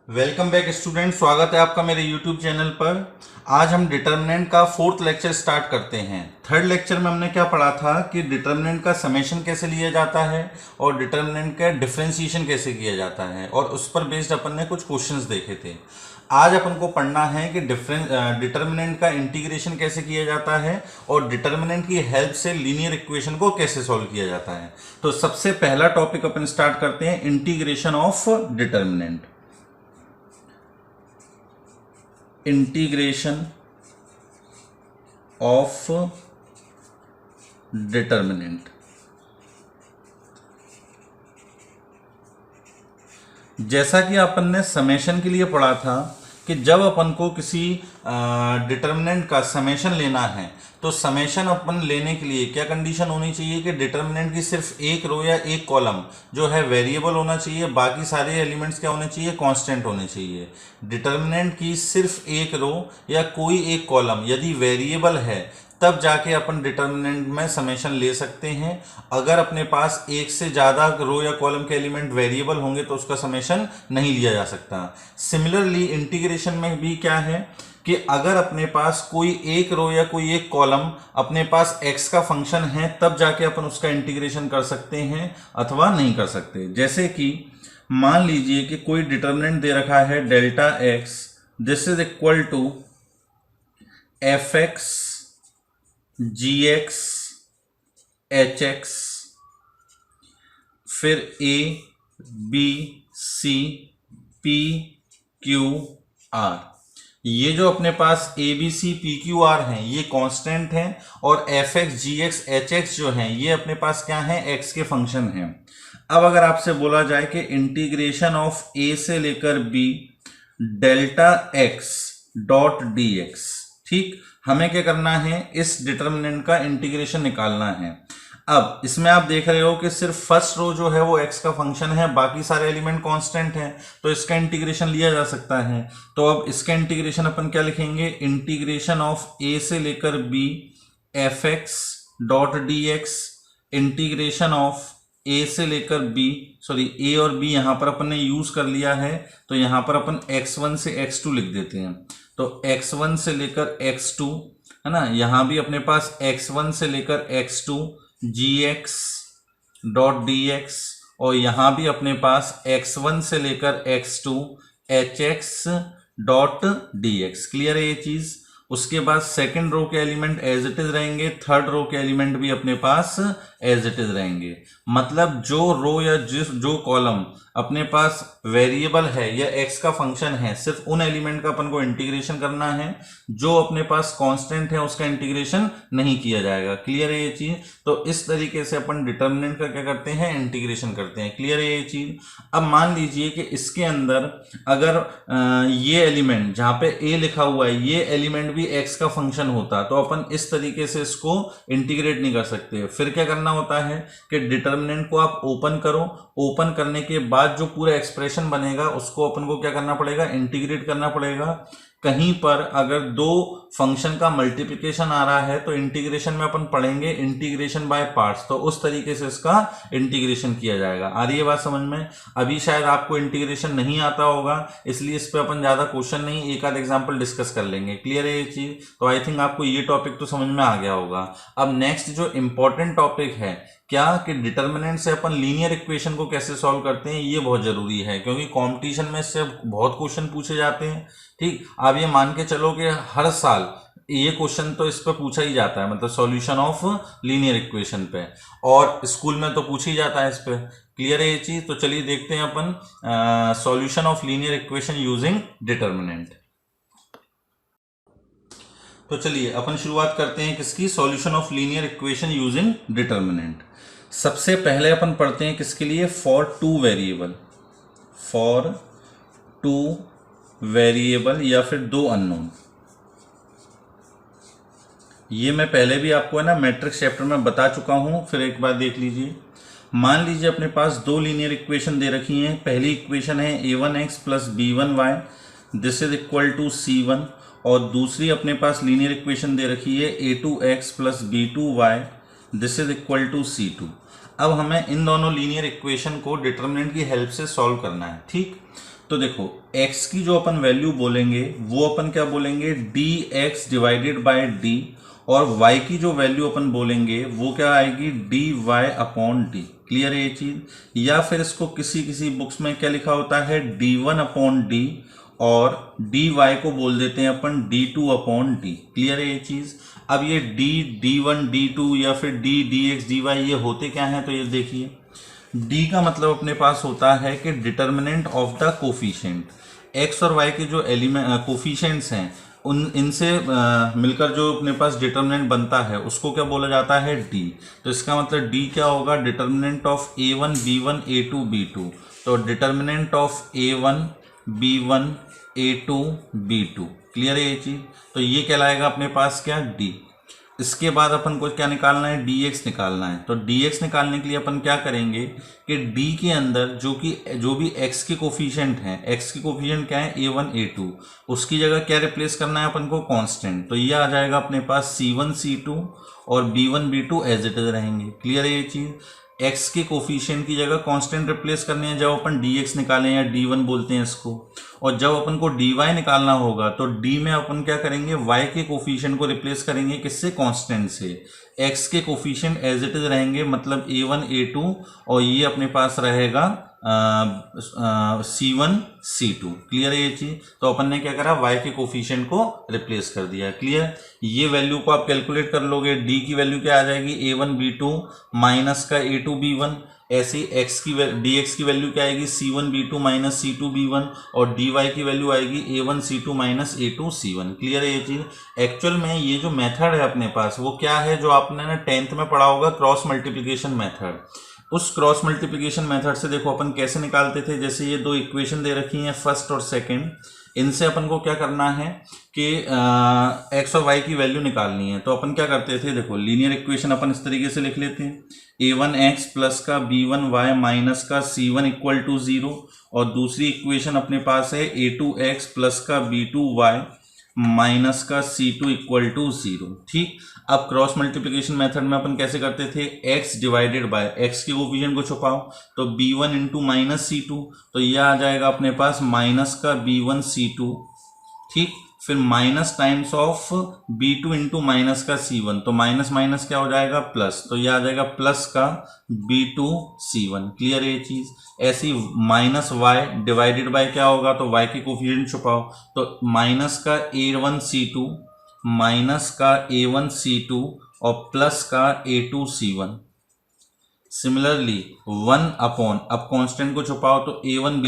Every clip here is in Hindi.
वेलकम बैक स्टूडेंट, स्वागत है आपका मेरे यूट्यूब चैनल पर। आज हम डिटर्मिनेंट का फोर्थ लेक्चर स्टार्ट करते हैं। थर्ड लेक्चर में हमने क्या पढ़ा था कि डिटर्मिनेंट का समेशन कैसे लिया जाता है और डिटर्मिनेंट का डिफरेंशिएशन कैसे किया जाता है, और उस पर बेस्ड अपन ने कुछ क्वेश्चंस देखे थे। आज अपन को पढ़ना है कि डिटर्मिनेंट का इंटीग्रेशन कैसे किया जाता है और डिटर्मिनेंट की हेल्प से लीनियर इक्वेशन को कैसे सॉल्व किया जाता है। तो सबसे पहला टॉपिक अपन स्टार्ट करते हैं, integration of determinant. Integration of determinant. जैसा कि अपन ने समेशन के लिए पढ़ा था कि जब अपन को किसी डिटर्मिनेंट का समेशन लेना है तो समेशन अपन लेने के लिए क्या कंडीशन होनी चाहिए कि डिटर्मिनेंट की सिर्फ एक रो या एक कॉलम जो है वेरिएबल होना चाहिए, बाकी सारे एलिमेंट्स क्या होने चाहिए, कांस्टेंट होने चाहिए। डिटर्मिनेंट की सिर्फ एक रो या कोई एक कॉलम यदि वेरिएबल है तब जाके अपन डिटर्मिनेंट में समेशन ले सकते हैं। अगर अपने पास एक से ज्यादा रो या कॉलम के एलिमेंट वेरिएबल होंगे तो उसका समेशन नहीं लिया जा सकता। सिमिलरली इंटीग्रेशन में भी क्या है कि अगर अपने पास कोई एक रो या कोई एक कॉलम अपने पास x का फंक्शन है तब जाके अपन उसका इंटीग्रेशन कर सकते हैं अथवा नहीं कर सकते। जैसे कि मान लीजिए कि कोई डिटर्मिनेंट दे रखा है delta x, this is equal to F X G X H X, फिर A B C P Q R. ये जो अपने पास A B C P Q R हैं ये कांस्टेंट हैं, और F X G X H X जो हैं ये अपने पास क्या हैं, एक्स के फंक्शन हैं। अब अगर आपसे बोला जाए कि इंटीग्रेशन ऑफ ए से लेकर b delta x dot d x, ठीक, हमें क्या करना है, इस डिटर्मिनेंट का इंटीग्रेशन निकालना है। अब इसमें आप देख रहे हो कि सिर्फ फर्स्ट रो जो है वो x का फंक्शन है, बाकी सारे एलिमेंट कांस्टेंट हैं, तो इसका इंटीग्रेशन लिया जा सकता है। तो अब इसका इंटीग्रेशन अपन क्या लिखेंगे, इंटीग्रेशन ऑफ a से लेकर b F x dot d x, integration of a से लेकर b, सॉरी a और b यहां पर अपन ने यूज कर लिया है तो यहां पर अपन x1 से x2 लिख देते हैं। तो x1 से लेकर x2 है ना, यहां भी अपने पास x1 से लेकर x2 gx डॉट dx, और यहां भी अपने पास x1 से लेकर x2 hx dot dx। Clear है ये चीज। उसके बाद सेकंड रो के एलिमेंट एज इट इज रहेंगे, थर्ड रो के एलिमेंट भी अपने पास एज इट इज रहेंगे। मतलब जो रो या जो कॉलम अपने पास वेरिएबल है या एक्स का फंक्शन है, सिर्फ उन एलिमेंट का अपन को इंटीग्रेशन करना है। जो अपने पास कांस्टेंट है उसका इंटीग्रेशन नहीं किया जाएगा। क्लियर है ये चीज। तो इस तरीके से अपन डिटर्मिनेंट का क्या करते हैं, इंटीग्रेशन करते हैं। क्लियर है ये चीज। अब मान लीजिए कि इसके अंदर अगर ये एलिमेंट जहां पे ए लिखा हुआ है ये एलिमेंट भी एक्स का फंक्शन होता तो अपन इस तरीके से इसको इंटीग्रेट नहीं कर सकते। फिर क्या करना होता है कि डिटर्मिनेंट को आप ओपन करो, ओपन करने के बाद जो पूरा एक्सप्रेशन बनेगा उसको अपन को क्या करना पड़ेगा, इंटीग्रेट करना पड़ेगा। कहीं पर अगर दो फंक्शन का मल्टीप्लिकेशन आ रहा है तो इंटीग्रेशन में अपन पढ़ेंगे इंटीग्रेशन बाय पार्ट्स, तो उस तरीके से इसका इंटीग्रेशन किया जाएगा। आ रही है बात समझ में। अभी शायद आपको इंटीग्रेशन नहीं आता होगा इसलिए इस पे अपन ज्यादा क्वेश्चन नहीं, एक आध एग्जांपल डिस्कस कर लेंगे। क्लियर है ये चीज। तो आई थिंक आपको ये टॉपिक तो समझ में आ गया होगा। अब नेक्स्ट जो इंपॉर्टेंट टॉपिक है क्या कि डिटर्मिनेंट से अपन लीनियर इक्वेशन को कैसे सॉल्व करते हैं, ये बहुत जरूरी है क्योंकि कंपटीशन में इससे बहुत क्वेश्चन पूछे जाते हैं। ठीक, आप ये मान के चलो कि हर साल ये क्वेश्चन तो इस पे पूछा ही जाता है, मतलब सॉल्यूशन ऑफ लीनियर इक्वेशन पे, और स्कूल में तो पूछ ही जाता है इस पे। क्लियर है ये चीज। तो चलिए देखते हैं अपन solution of linear equation using determinant. तो चलिए अपन शुरुआत करते हैं किसकी, solution of linear equation using determinant. सबसे पहले अपन पढ़ते हैं किसके लिए, for two variable, for two variable या फिर दो अननोन। ये मैं पहले भी आपको है ना मैट्रिक्स चैप्टर में बता चुका हूं, फिर एक बार देख लीजिए। मान लीजिए अपने पास दो लीनियर इक्वेशन दे रखी हैं। पहली इक्वेशन है a1x plus b1y, this is equal to c1, और दूसरी अपने पास लीनियर इक्वेशन दे रखी है a2x plus b2y, this is equal to c2। अब हमें इन दोनों लीनियर इक्वेशन को डिटर्मिनेंट की हेल्प से सॉल्व करना है। ठीक, तो देखो x की जो अपन वैल्यू बोलेंगे वो अपन क्या बोलेंगे, dx डिवाइडेड बाय d, और y की जो वैल्यू अपन बोलेंगे वो क्या आएगी, dy अपॉन डी। क्लियर है ये चीज। या फिर इसको किसी किसी बुक्स में क्या लिखा होता है, d1 अपॉन डी, और dy को बोल देते हैं अपन d2 अपॉन डी। क्लियर है ये चीज। अब ये d1 d2 या फिर dx dy ये होते क्या हैं, तो ये देखिए d का मतलब अपने पास होता है कि determinant of the coefficient. x और y के जो एलिमेंट कोफिशिएंट्स हैं उन इनसे मिलकर जो अपने पास डिटर्मिनेंट बनता है उसको क्या बोला जाता है, d। तो इसका मतलब d क्या होगा, determinant of a1 b1 a2 b2। तो determinant of a1 b1 a2 b2। Clear है ये चीज। तो ये कहलाएगा अपने पास क्या, d। इसके बाद अपन को क्या निकालना है, dx निकालना है। तो dx निकालने के लिए अपन क्या करेंगे कि d के अंदर जो भी x के कोफिशिएंट हैं, x के कोफिशिएंट क्या है, a1 a2, उसकी जगह क्या रिप्लेस करना है अपन को, कांस्टेंट। तो ये आ जाएगा अपने पास c1 c2 और b1 b2 as it is रहेंगे। क्लियर है ये चीज। x के कोफिशिएंट की जगह कांस्टेंट रिप्लेस करने हैं जब अपन dx निकालें, या d1 बोलते हैं इसको। और जब अपन को dy निकालना होगा तो d में अपन क्या करेंगे, y के कोफिशिएंट को रिप्लेस करेंगे किससे, कांस्टेंट से। x के कोफिशिएंट एज इट इज रहेंगे, मतलब a1 a2, और ये अपने पास रहेगा c1 c2। क्लियर है ये चीज। तो अपन ने क्या करा, y के कोफिशिएंट को रिप्लेस कर दिया। क्लियर। ये वैल्यू को आप कैलकुलेट कर लोगे, d की वैल्यू क्या आ जाएगी, a1 b2 माइनस का a2 b1। ऐसी x की dx की वैल्यू क्या आएगी, c1 b2 minus c2 b1, और dy की वैल्यू आएगी a1 c2 minus a2 c1। Clear है ये चीज। एक्चुअल में ये जो मेथड है अपने पास वो क्या है, जो आपने ना 10th में पढ़ा होगा, क्रॉस मल्टीप्लिकेशन मेथड। उस क्रॉस मल्टीप्लिकेशन मेथड से देखो अपन कैसे निकालते थे, जैसे ये दो इक्वेशन दे रखी हैं, फर्स्ट और सेकंड। इनसे अपन को क्या करना है कि एक्स और वाई की वैल्यू निकालनी है। तो अपन क्या करते थे, देखो लीनियर इक्वेशन अपन इस तरीके से लिख लेते हैं, a1x प्लस का b1y माइनस का c1 इक्वल टू 0, और दूसरी इक्वेशन अपने पास है a2x प्लस का b2y माइनस का c2 इक्वल टू 0। ठीक। अब क्रॉस मल्टीप्लिकेशन मेथड में अपन कैसे करते थे, x डिवाइडेड बाय x के कोफिशिएंट को छुपाओ, तो b1 इंटू माइनस c2, तो यह आ जाएगा अपने पास माइनस का b1 c2। ठीक। फिर minus times of b2 into minus का c1, तो माइनस माइनस क्या हो जाएगा, प्लस, तो यह आ जाएगा प्लस का b2 c1। क्लियर है ये चीज। ऐसी माइनस y डिवाइडेड बाय क्या होगा, तो y के कोफिशिएंट छुपाओ, तो माइनस का a1 c2 माइनस का a1 c2 और प्लस का a2 c1। सिमिलरली 1 अपॉन, अब कांस्टेंट को छुपाओ, तो a1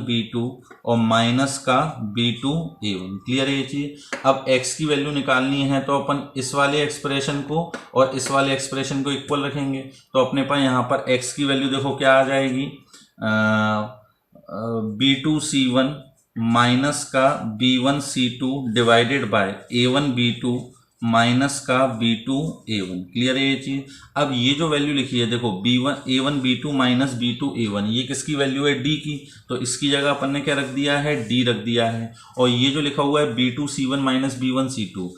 b2 और माइनस का b2 a1। क्लियर है ये चीज। अब x की वैल्यू निकालनी है तो अपन इस वाले एक्सप्रेशन को और इस वाले एक्सप्रेशन को इक्वल रखेंगे, तो अपने पास यहाँ पर x की वैल्यू देखो क्या आ जाएगी, b2 c1 माइनस का b1 c2 divided by a1 b2 minus का b2 a1। क्लियर है ये चीज। अब ये जो वैल्यू लिखी है देखो, a1 b2 minus b2 a1, ये किसकी वैल्यू है, d की, तो इसकी जगह अपन ने क्या रख दिया है, d रख दिया है। और ये जो लिखा हुआ है b2 c1 minus b1 c2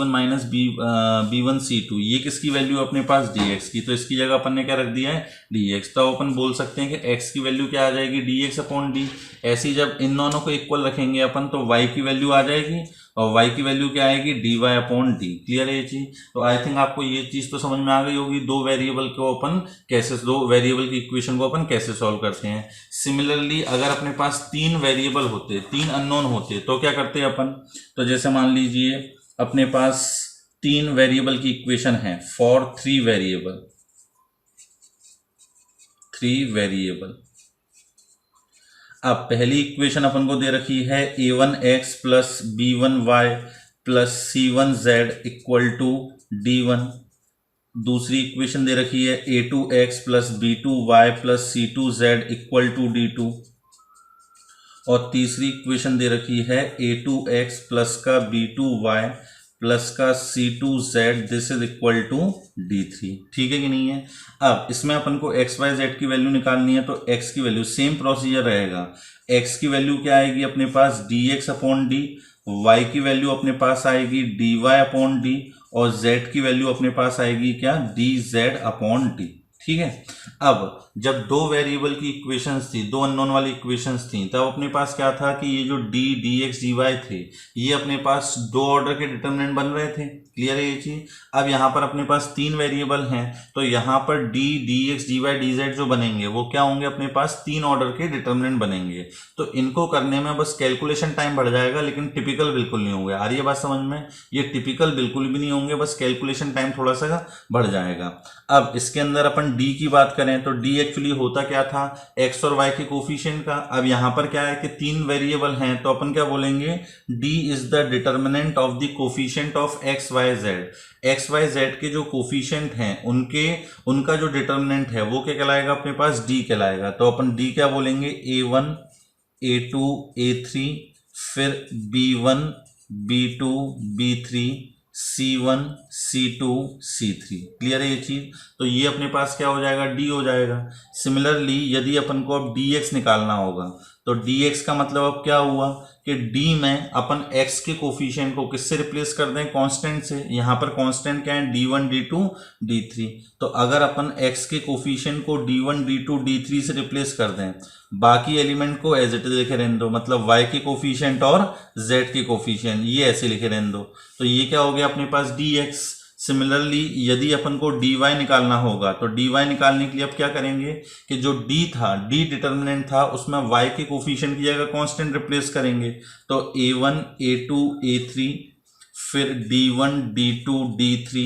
minus b1 c2, ये किसकी वैल्यू है अपने पास, dx की, तो इसकी जगह अपन ने क्या रख दिया है, dx। तो अपन बोल सकते हैं कि x की वैल्यू क्या आ जाएगी, dx अपॉन d। ऐसी जब इन दोनों को इक्वल रखेंगे अपन, तो y की वैल्यू आ जाएगी, और y की वैल्यू क्या आएगी, dy अपॉन डी। क्लियर है ये चीज। तो आई थिंक आपको ये चीज तो समझ में आ गई होगी, दो वेरिएबल की इक्वेशन को अपन कैसे सॉल्व करते हैं। सिमिलरली अगर अपने पास तीन वेरिएबल होते, तीन अननोन होते, तो क्या करते हैं अपन, तो जैसे मान लीजिए अपने पास तीन वेरिएबल की इक्वेशन है फॉर थ्री वेरिएबल। अब पहली इक्वेशन अपन को दे रखी है a1x plus b1y plus c1z equal to d1। दूसरी इक्वेशन दे रखी है a2x plus b2y plus c2z equal to d2। और तीसरी इक्वेशन दे रखी है a2x प्लस का b2y प्लस का c2z, this is equal to d3। ठीक है कि नहीं है। अब इसमें अपन को x y z की वैल्यू निकालनी है, तो x की वैल्यू सेम प्रोसीजर रहेगा। x की वैल्यू क्या आएगी अपने पास, dx अपॉन डी, y की वैल्यू अपने पास आएगी dy अपॉन डी, और z की वैल्यू अपने पास आएगी क्या, dz अपॉन डी। ठीक है। अब जब दो वेरिएबल की इक्वेशंस थी, दो अननोन वाली इक्वेशंस थी, तब अपने पास क्या था कि ये जो d D x D y थे, ये अपने पास दो ऑर्डर के डिटरमिनेंट बन रहे थे। क्लियर है ये चीज। अब यहाँ पर अपने पास तीन वेरिएबल हैं, तो यहाँ पर d D x D y d z जो बनेंगे वो क्या होंगे, अपने पास तीन ऑर्डर के डिटरमिनेंट बनेंगे। तो इनको करने में बस कैलकुलेशन टाइम बढ़ जाएगा, लेकिन टिपिकल बिल्कुल नहीं होंगे। आ रही है बात समझ में? ये टिपिकल बिल्कुल भी नहीं होंगे, बस कैलकुलेशन टाइम थोड़ा सा बढ़ जाएगा। अब इसके अंदर अपन डी की बात करें तो डी एक्चुअली होता क्या था, एक्स और वाई के कोफिशिएंट का। अब यहां पर क्या है कि तीन वेरिएबल हैं, तो अपन क्या बोलेंगे, d is the determinant of the coefficient of x y z. X y z के जो कोफिशिएंट हैं उनका जो डिटर्मिनेंट है वो क्या कहलाएगा, अपने पास डी कहलाएगा। तो अपन डी क्या बोलेंगे, A1 A2 A3, फिर B1 B2 B3 C1 C2 C3। Clear है ये चीज। तो ये अपने पास क्या हो जाएगा, डी हो जाएगा। सिमिलरली यदि अपन को अब dx निकालना होगा, तो dx का मतलब अब क्या हुआ कि d में अपन x के कोफिशिएंट को किससे रिप्लेस कर दें, कांस्टेंट से। यहां पर कांस्टेंट क्या है, d1 d2 d3। तो अगर अपन x के कोफिशिएंट को d1 d2 d3 से रिप्लेस कर दें, बाकी एलिमेंट को एज इट इज लिखे रहने दो, मतलब y के कोफिशिएंट और z के कोफिशिएंट ये ऐसे लिखे रहने दो, तो ये क्या हो गया अपने पास dx। सिमिलरली यदि अपन को dy निकालना होगा, तो dy निकालने के लिए अब क्या करेंगे कि जो d था, d डिटर्मिनेंट था, उसमें y के कोफिशिएंट की जगह कांस्टेंट रिप्लेस करेंगे। तो a1 a2 a3, फिर d1 d2 d3,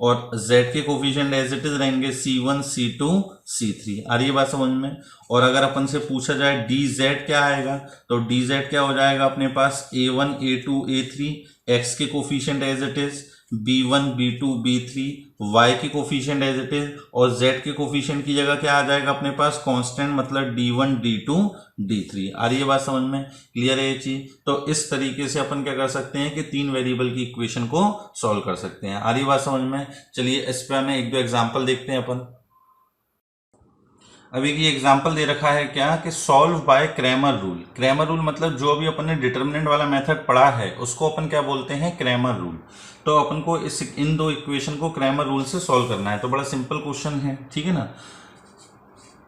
और z के कोफिशिएंट एज इट इज रहेंगे C1 C2 C3। आ रही है बात समझ में? और अगर अपन से पूछा जाए dz क्या आएगा, तो dz क्या हो जाएगा अपने पास, A1 A2 A3, x के coefficient as it is B1 B2 B3, y के कोफिशिएंट एज इट इज, और z के कोफिशिएंट की जगह क्या आ जाएगा अपने पास, कांस्टेंट, मतलब D1 D2 D3। आ रही है बात समझ में? क्लियर है ये चीज। तो इस तरीके से अपन क्या कर सकते हैं कि तीन वेरिएबल की इक्वेशन को सॉल्व कर सकते हैं। आ रही है बात समझ में? चलिए इस पे हमें एक दो एग्जाम्पल देखते हैं अपन। अभी की एग्जाम्पल दे रखा है क्या कि solve by Cramer rule. Cramer rule मतलब जो अभी अपन ने डिटर्मिनेंट वाला मेथड पढ़ा है उसको अपन क्या बोलते हैं, क्रैमर रूल। तो अपन को इन दो इक्वेशन को क्रैमर रूल से सॉल्व करना है। तो बड़ा सिंपल क्वेश्चन है, ठीक है ना।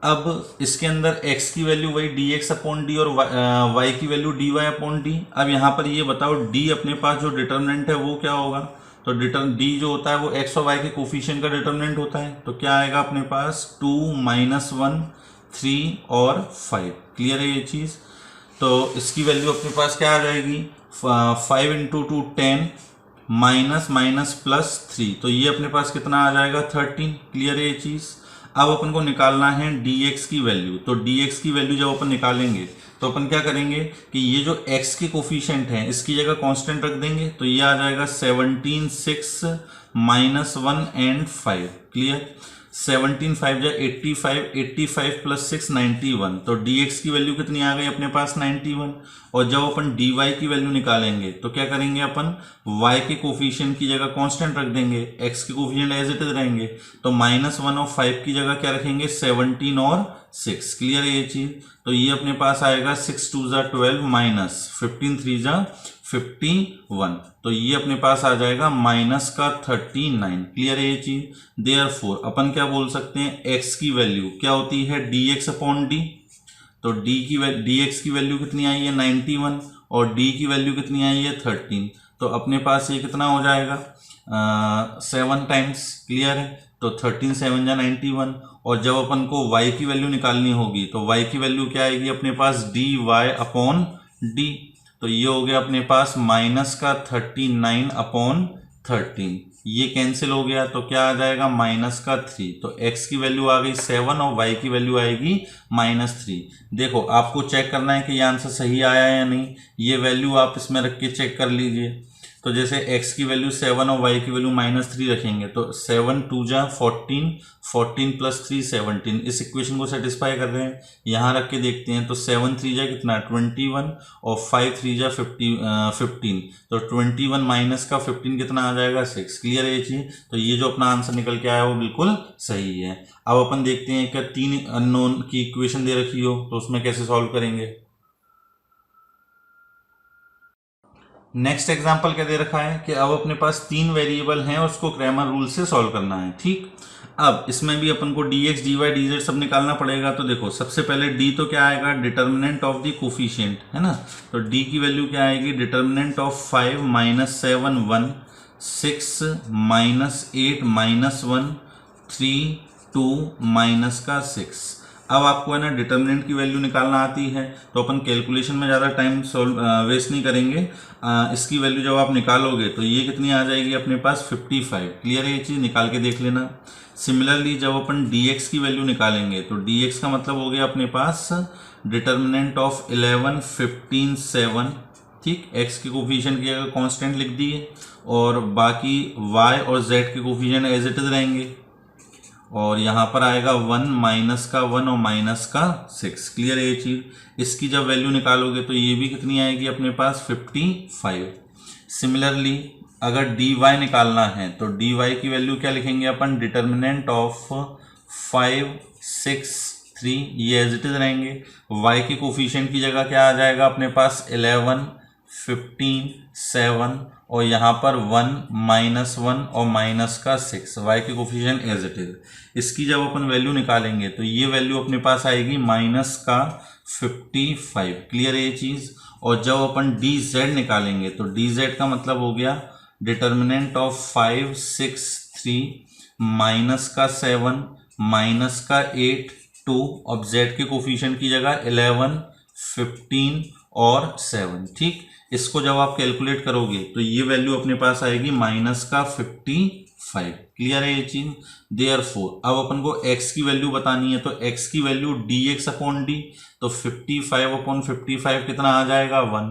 अब इसके अंदर x की वैल्यू वही dx अपॉन डी और y की वैल्यू dy अपॉन डी। अब यहाँ पर ये बताओ d अपने पास जो डिटर्मिनेंट है वो क्या होगा, तो d जो होता है वो x और y के कोफिशिएंट का डिटर्मिनेंट होता है। तो क्या आएगा अपने पास, 2 -1 3 और 5। क्लियर है ये चीज। तो इसकी वैल्यू अपने पास क्या आ जाएगी, 5 × 2 10 माइनस माइनस प्लस 3, तो ये अपने पास कितना आ जाएगा, 13। क्लियर है ये चीज। अब अपन को निकालना है dx की वैल्यू। तो dx की वैल्यू जब अपन निकालेंगे तो अपन क्या करेंगे कि ये जो x के कोफिशिएंट हैं इसकी जगह कांस्टेंट रख देंगे। तो ये आ जाएगा 17 6 -1 एंड 5। क्लियर। 17 5 जा 85, 85 प्लस 6 91। तो dx की वैल्यू कितनी आ गई अपने पास, 91। और जब अपन dy की वैल्यू निकालेंगे तो क्या करेंगे अपन, y के कोफिशिएंट की जगह कांस्टेंट रख देंगे, x के कोफिशिएंट एज इट इज रहेंगे। तो -1 और 5 की जगह क्या रखेंगे, 17 और 6। क्लियर है ये चीज। तो ये अपने पास आएगा 6 2 जा 12 माइनस 15 3 जा 51। तो ये अपने पास आ जाएगा माइनस का 39। क्लियर है ये चीज। देयरफॉर अपन क्या बोल सकते हैं, x की वैल्यू क्या होती है, dx अपॉन डी। तो dx की वैल्यू कितनी आई है, 91, और d की वैल्यू कितनी आई है, 13। तो अपने पास ये कितना हो जाएगा, 7 टाइम्स। क्लियर है। तो 13 7 जा 91। और जब अपन को y की वैल्यू निकालनी होगी तो y की वैल्यू क्या आएगी अपने पास, dy अपॉन डी। तो ये हो गया अपने पास माइनस का 39 अपॉन 13। ये कैंसिल हो गया तो क्या आ जाएगा, माइनस का 3। तो x की वैल्यू आ गई 7 और y की वैल्यू आएगी -3। देखो आपको चेक करना है कि ये आंसर सही आया है या नहीं। ये वैल्यू आप इसमें रख के चेक कर लीजिए। तो जैसे x की वैल्यू 7 और y की वैल्यू -3 रखेंगे तो 7 2 जा 14, 14 प्लस 3 17। इस इक्वेशन को सेटिस्फाई कर रहे हैं। यहाँ रख के देखते हैं तो 7 3 जा कितना, 21, और 5 3 जा 15। तो 21 माइनस का 15 कितना आ जाएगा, 6। क्लियर है ये चीज। तो ये जो अपना आंसर निकल के आया वो बिल्कुल सही है। अब अपन देखते हैं कि 3 अननोन की इक्वेशन दे रखी हो तो उसमें कैसे सॉल्व करेंगे। नेक्स्ट एग्जांपल क्या दे रखा है कि अब अपने पास 3 वेरिएबल हैं और उसको क्रैमर रूल से सॉल्व करना है। ठीक। अब इसमें भी अपन को dx dy dz सब निकालना पड़ेगा। तो देखो सबसे पहले d तो क्या आएगा, डिटर्मिनेंट ऑफ द कोफिशिएंट, है ना। तो d की वैल्यू क्या आएगी, determinant of 5 minus 7 1, 6 minus 8 minus 1, 3 2 minus का 6। अब आपको है ना डिटर्मिनेंट की वैल्यू निकालना आती है, तो अपन कैलकुलेशन में ज़्यादा टाइम वेस्ट नहीं करेंगे। इसकी वैल्यू जब आप निकालोगे तो ये कितनी आ जाएगी अपने पास 55। क्लियर है, ये चीज़ निकाल के देख लेना। सिमिलरली जब अपन dx की वैल्यू निकालेंगे तो dx का मतलब हो गया अपने पास डिटर्मिनेंट ऑफ 11 15 7, ठीक। x के कोफिशिएंट की जगह कांस्टेंट लिख दिए और बाकी y और z के कोफिशिएंट एज इट इज रहेंगे, और यहाँ पर आएगा 1 माइनस का 1 और माइनस का 6। क्लियर है ये चीज़। इसकी जब वैल्यू निकालोगे तो ये भी कितनी आएगी अपने पास 55। सिमिलरली अगर dy निकालना है तो dy की वैल्यू क्या लिखेंगे अपन, डिटर्मिनेंट ऑफ 5 6 3, ये एज इट इज रहेंगे। y के कोफिशिएंट की जगह क्या आ जाएगा अपने पास 11 15 7 और यहाँ पर 1 माइनस 1 और माइनस का 6, y के कोफिशिएंट एज इट इज। इसकी जब अपन वैल्यू निकालेंगे तो ये वैल्यू अपने पास आएगी माइनस का 55। क्लियर है ये चीज़। और जब अपन dz निकालेंगे तो dz का मतलब हो गया डिटर्मिनेंट ऑफ 5 6 3 माइनस का 7 माइनस का 8 2, अब z के कोफिशिएंट की जगह 11 15 और 7, ठीक। इसको जब आप कैलकुलेट करोगे तो ये वैल्यू अपने पास आएगी माइनस का 55। क्लियर है ये चीज। देयरफॉर अब अपन को x की वैल्यू बतानी है, तो x की वैल्यू dx अपॉन डी, तो 55 अपॉन 55 कितना आ जाएगा 1।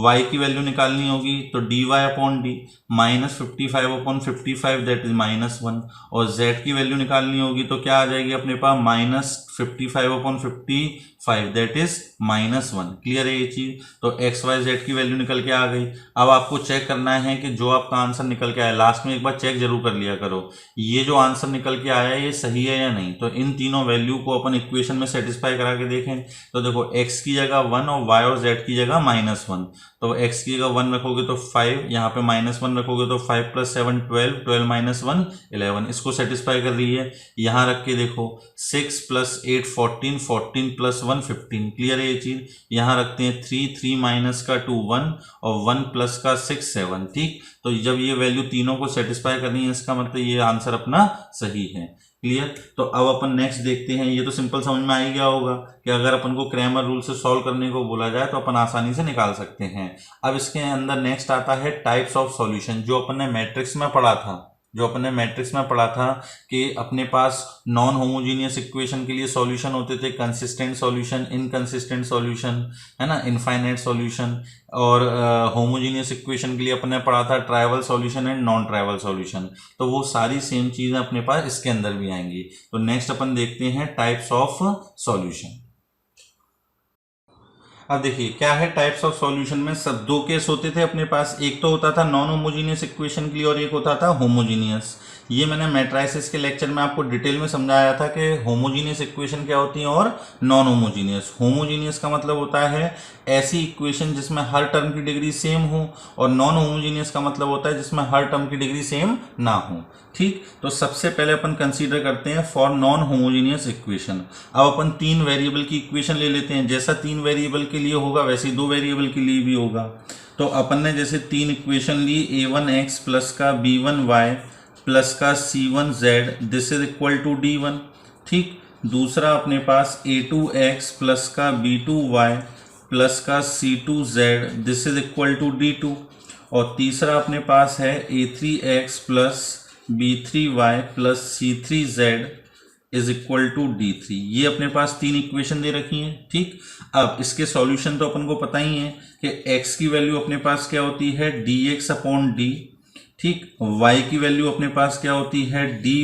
y की वैल्यू निकालनी होगी तो dy upon D minus 55 upon 55 that is minus 1, और z की वैल्यू निकालनी होगी तो क्या आ जाएगी अपने पास minus 55 upon 55 that is minus 1। Clear है ये चीज। तो x y z की वैल्यू निकल के आ गई। अब आपको चेक करना है कि जो आपका आंसर निकल के आया, लास्ट में एक बार चेक जरूर कर लिया करो ये जो आंसर निकल के आया ये सही है या नहीं। तो इन तीनों वैल्यू को अपन इक्वेशन में सेटिस्फाई करा के देखें तो देखो x की जगह 1 और y और z की जगह -1, तो x की जगह 1 रखोगे तो 5, यहाँ पे -1 रखोगे तो 5 + 7 12, 12 - 1 11, इसको सेटिस्फाई कर रही है। यहाँ रख के देखो 6 + 8 14, 14 + 1 15। क्लियर है ये चीज। यहाँ रखते हैं 3, 3 माइनस का 2 1 और 1 प्लस का 6 7, ठीक। तो जब ये वैल्यू तीनों को सेटिस्फाई करनी है इसका मतलब ये आंसर अपना सही है। क्लियर। तो अब अपन नेक्स्ट देखते हैं। ये तो सिंपल समझ में आ ही गया होगा कि अगर अपन को क्रैमर रूल से सॉल्व करने को बोला जाए तो अपन आसानी से निकाल सकते हैं। अब इसके अंदर नेक्स्ट आता है टाइप्स ऑफ सॉल्यूशन, जो अपन ने मैट्रिक्स में पढ़ा था। कि अपने पास नॉन होमोजीनियस इक्वेशन के लिए सॉल्यूशन होते थे कंसिस्टेंट सॉल्यूशन, इनकंसिस्टेंट सॉल्यूशन, है ना, इनफाइनाइट सॉल्यूशन, और होमोजीनियस इक्वेशन के लिए अपने पढ़ा था trivial solution and non trivial solution. तो वो सारी सेम चीजें अपने पास इसके अंदर भी आएंगी। तो नेक्स्ट अपन देखते हैं टाइप्स ऑफ सॉल्यूशन। अब देखिए क्या है टाइप्स ऑफ सॉल्यूशन में, सब दो केस होते थे अपने पास। एक तो होता था नॉन होमोजीनियस इक्वेशन के लिए और एक होता था होमोजीनियस। ये मैंने मैट्राइसिस के लेक्चर में आपको डिटेल में समझाया था कि होमोजीनियस इक्वेशन क्या होती है और नॉन होमोजीनियस। होमोजीनियस का मतलब होता है ऐसी इक्वेशन जिसमें हर टर्म की डिग्री सेम हो, और नॉन होमोजीनियस का मतलब होता है जिसमें हर टर्म की डिग्री सेम ना हो, ठीक। तो सबसे पहले अपन कंसीडर करते हैं फॉर नॉन होमोजीनियस इक्वेशन। अब अपन 3 वेरिएबल की इक्वेशन ले लेते हैं। जैसा 3 वेरिएबल के लिए होगा वैसे 2 वेरिएबल के लिए भी होगा। तो अपन ने जैसे 3 इक्वेशन ली, a1x प्लस का b1y प्लस का c1z this is equal to d1, ठीक। दूसरा अपने पास a2x प्लस का b2y प्लस का c2z this is equal to d2, और तीसरा अपने पास है a3x plus b3y plus c3z is equal to d3। ये अपने पास 3 इक्वेशन दे रखी हैं, ठीक। अब इसके सॉल्यूशन तो अपन को पता ही है कि x की वैल्यू अपने पास क्या होती है dx अपॉन d, ठीक। y की वैल्यू अपने पास क्या होती है dy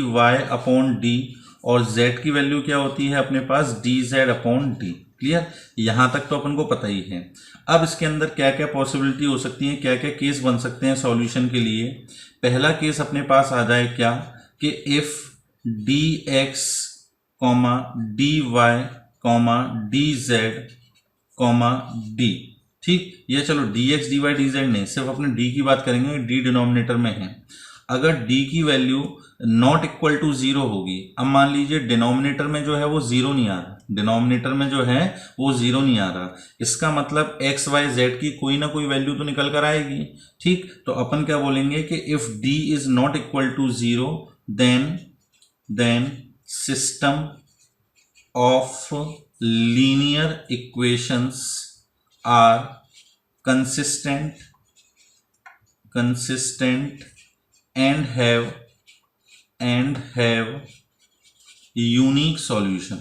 अपॉन d, और z की वैल्यू क्या होती है अपने पास dz अपॉन d। क्लियर। यहां तक तो अपन को पता ही है। अब इसके अंदर क्या क्या पॉसिबिलिटी हो सकती है, क्या क्या केस बन सकते हैं सॉल्यूशन के लिए। पहला केस अपने पास आ जाए क्या कि if dx dy dz d, ठीक। ये चलो dx dy dz नहीं, सिर्फ अपने d की बात करेंगे, d डिनोमिनेटर में है। अगर d की वैल्यू नॉट इक्वल टू जीरो होगी। अब मान लीजिए डिनोमिनेटर में जो है वो जीरो नहीं आ रहा, डिनोमिनेटर में जो है वो जीरो नहीं आ रहा, इसका मतलब एक्स वाई जेड की कोई ना कोई वैल्यू तो निकल कर आएगी। ठीक, तो अपन क्या बोलेंगे कि if d is not equal to zero then system of linear equations are consistent and have unique solution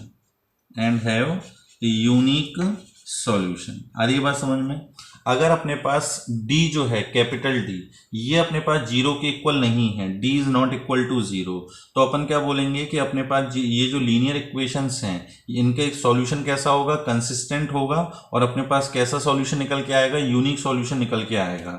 आ रही है बात समझ में। अगर अपने पास d जो है कैपिटल D ये अपने पास जीरो के इक्वल नहीं है, d is not equal to zero, तो अपन क्या बोलेंगे कि अपने पास ये जो लीनियर इक्वेशंस हैं इनका एक सॉल्यूशन कैसा होगा, कंसिस्टेंट होगा, और अपने पास कैसा सॉल्यूशन निकल के आएगा, यूनिक सॉल्यूशन निकल के आएगा।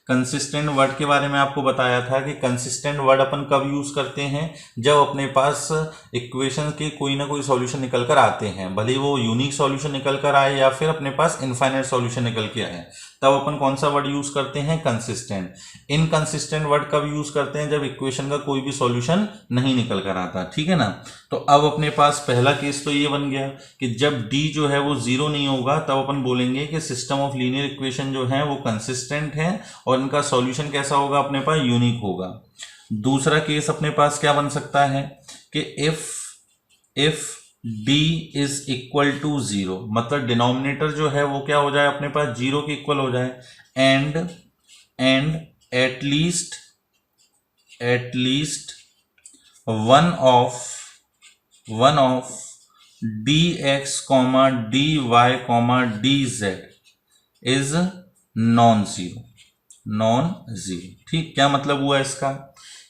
कंसिस्टेंट वर्ड के बारे में आपको बताया था कि कंसिस्टेंट वर्ड अपन कब यूज करते हैं, जब अपने पास इक्वेशन के कोई ना कोई सॉल्यूशन निकल कर आते हैं, भले वो यूनिक सॉल्यूशन निकल कर आए या फिर अपने पास इनफाइनाइट सॉल्यूशन निकल के आए, तब अपन कौन सा वर्ड यूज करते हैं, कंसिस्टेंट। इनकंसिस्टेंट वर्ड कब यूज करते हैं, जब इक्वेशन का कोई भी सॉल्यूशन नहीं निकल कर आता। ठीक है ना। तो अब अपने पास पहला केस तो ये बन गया कि जब d जो है वो जीरो नहीं होगा तब अपन बोलेंगे कि सिस्टम ऑफ लीनियर इक्वेशन जो है वो कंसिस्टेंट है और इनका सॉल्यूशन कैसा होगा, अपने पास यूनिक होगा। दूसरा केस अपने पास क्या बन सकता है कि if d is equal to zero, मतलब डिनोमिनेटर जो है वो क्या हो जाए, अपने पास जीरो के इक्वल हो जाए, and at least one of dx, dy, dz is non zero. ठीक, क्या मतलब हुआ इसका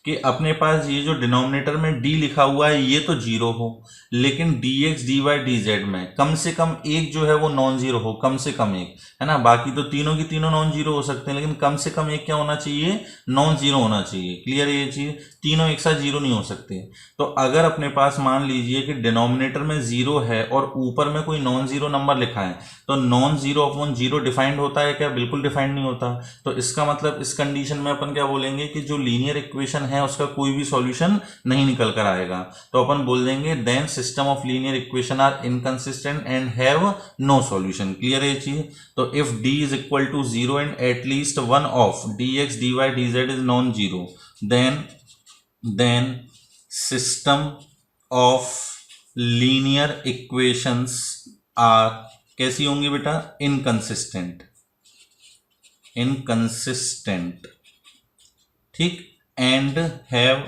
कि अपने पास ये जो डिनोमिनेटर में d लिखा हुआ है ये तो जीरो हो, लेकिन dx, dy, dz में कम से कम एक जो है वो नॉन जीरो हो, कम से कम एक, है ना। बाकी तो तीनों की तीनों नॉन जीरो हो सकते हैं, लेकिन कम से कम एक क्या होना चाहिए, नॉन जीरो होना चाहिए। क्लियर है ये चीज, तीनों एक साथ जीरो नहीं हो सकते। तो अगर अपने पास मान लीजिए कि डिनोमिनेटर में जीरो है और ऊपर में कोई नॉन जीरो नंबर लिखा है, तो non zero upon zero defined होता है क्या, बिल्कुल डिफाइंड नहीं होता। तो इसका मतलब इस कंडीशन में अपन क्या बोलेंगे कि जो लीनियर इक्वेशन है उसका कोई भी सॉल्यूशन नहीं निकल कर आएगा। तो अपन बोल देंगे then system of linear equation are inconsistent and have no solution. Clear है ये चीज। तो if d is equal to zero and at least one of dx, dy, dz is non zero, then system of linear equations are कैसी होंगी बेटा, इनकंसिस्टेंट। ठीक, एंड हैव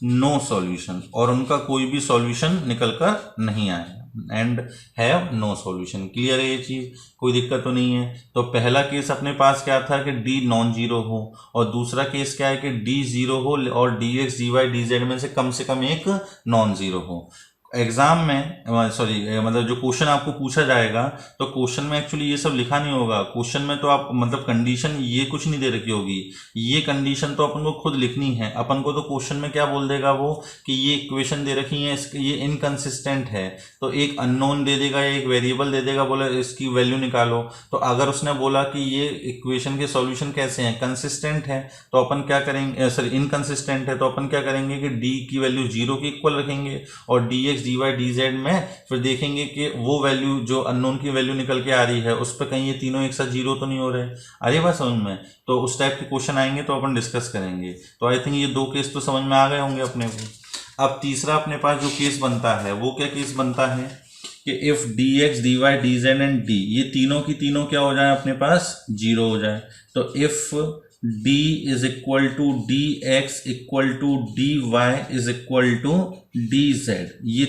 नो सॉल्यूशन, और उनका कोई भी सॉल्यूशन निकल कर नहीं आएगा, and have no solution. Clear है ये चीज, कोई दिक्कत तो नहीं है। तो पहला केस अपने पास क्या था कि d नॉन जीरो हो, और दूसरा केस क्या है कि d जीरो हो और dx, dy, dz में से कम एक नॉन जीरो हो। एग्जाम में मतलब जो क्वेश्चन आपको पूछा जाएगा तो क्वेश्चन में एक्चुअली ये सब लिखा नहीं होगा। क्वेश्चन में तो आप मतलब कंडीशन ये कुछ नहीं दे रखी होगी, ये कंडीशन तो अपन को खुद लिखनी है। अपन को तो क्वेश्चन में क्या बोल देगा वो कि ये इक्वेशन दे रखी है, ये इनकंसिस्टेंट है, तो एक अननोन दे देगा या एक वेरिएबल दे देगा, बोला इसकी वैल्यू निकालो। तो अगर उसने बोला कि ये इक्वेशन के सॉल्यूशन कैसे हैं, कंसिस्टेंट है, तो अपन क्या करेंगे, इनकंसिस्टेंट है, तो अपन क्या करेंगे कि d की वैल्यू जीरो के इक्वल रखेंगे और dx, dy, dz में फिर देखेंगे कि वो वैल्यू जो अननोन की वैल्यू निकल के आ रही है उस पर कहीं ये तीनों एक साथ जीरो तो नहीं हो रहे। अरे बात समझ में, तो उस टाइप के क्वेश्चन आएंगे तो अपन डिस्कस करेंगे। तो आई थिंक ये दो केस तो समझ में आ गए होंगे अपने को। अब तीसरा अपने पास जो केस बनता है वो क्या केस बनता है कि if dx, dy, dz and d ये तीनों की तीनों क्या हो जाए, अपने पास जीरो हो जाए। तो if d is equal to dx equal to dy is equal to dz, ये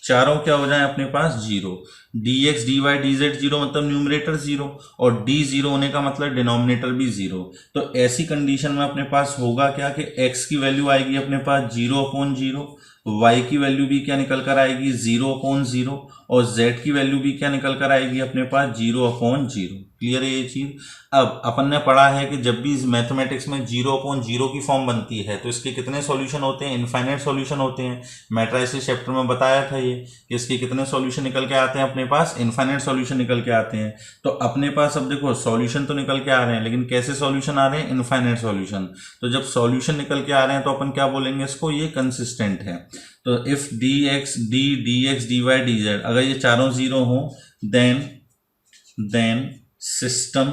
चारों क्या हो जाए अपने पास zero. dx, dy, dz zero मतलब न्यूमरेटर जीरो, और d जीरो होने का मतलब डिनोमिनेटर भी जीरो। तो ऐसी कंडीशन में अपने पास होगा क्या कि x की वैल्यू आएगी अपने पास जीरो अपॉन जीरो, y की वैल्यू भी क्या निकल कर आएगी जीरो अपॉन जीरो, और z की वैल्यू भी क्या निकल कर आएगी अपने पास 0/0। क्लियर है ये चीज। अब अपन ने पढ़ा है कि जब भी मैथमेटिक्स में 0/0 की फॉर्म बनती है तो इसके कितने सॉल्यूशन होते हैं, इनफाइनाइट सॉल्यूशन होते हैं। मैट्रिसेस चैप्टर में बताया था ये कि इसके कितने सॉल्यूशन निकल के आते हैं अपने पास, इनफाइनाइट सॉल्यूशन निकल के आते हैं। तो अपने पास अब देखो सॉल्यूशन तो निकल के आ रहे हैं, लेकिन कैसे सॉल्यूशन आ रहे हैं, इनफाइनाइट सॉल्यूशन। तो जब सॉल्यूशन निकल के आ रहे हैं तो अपन क्या बोलेंगे इसको, ये कंसिस्टेंट है। तो if dx dx dy dz अगर ये चारों जीरो हो then system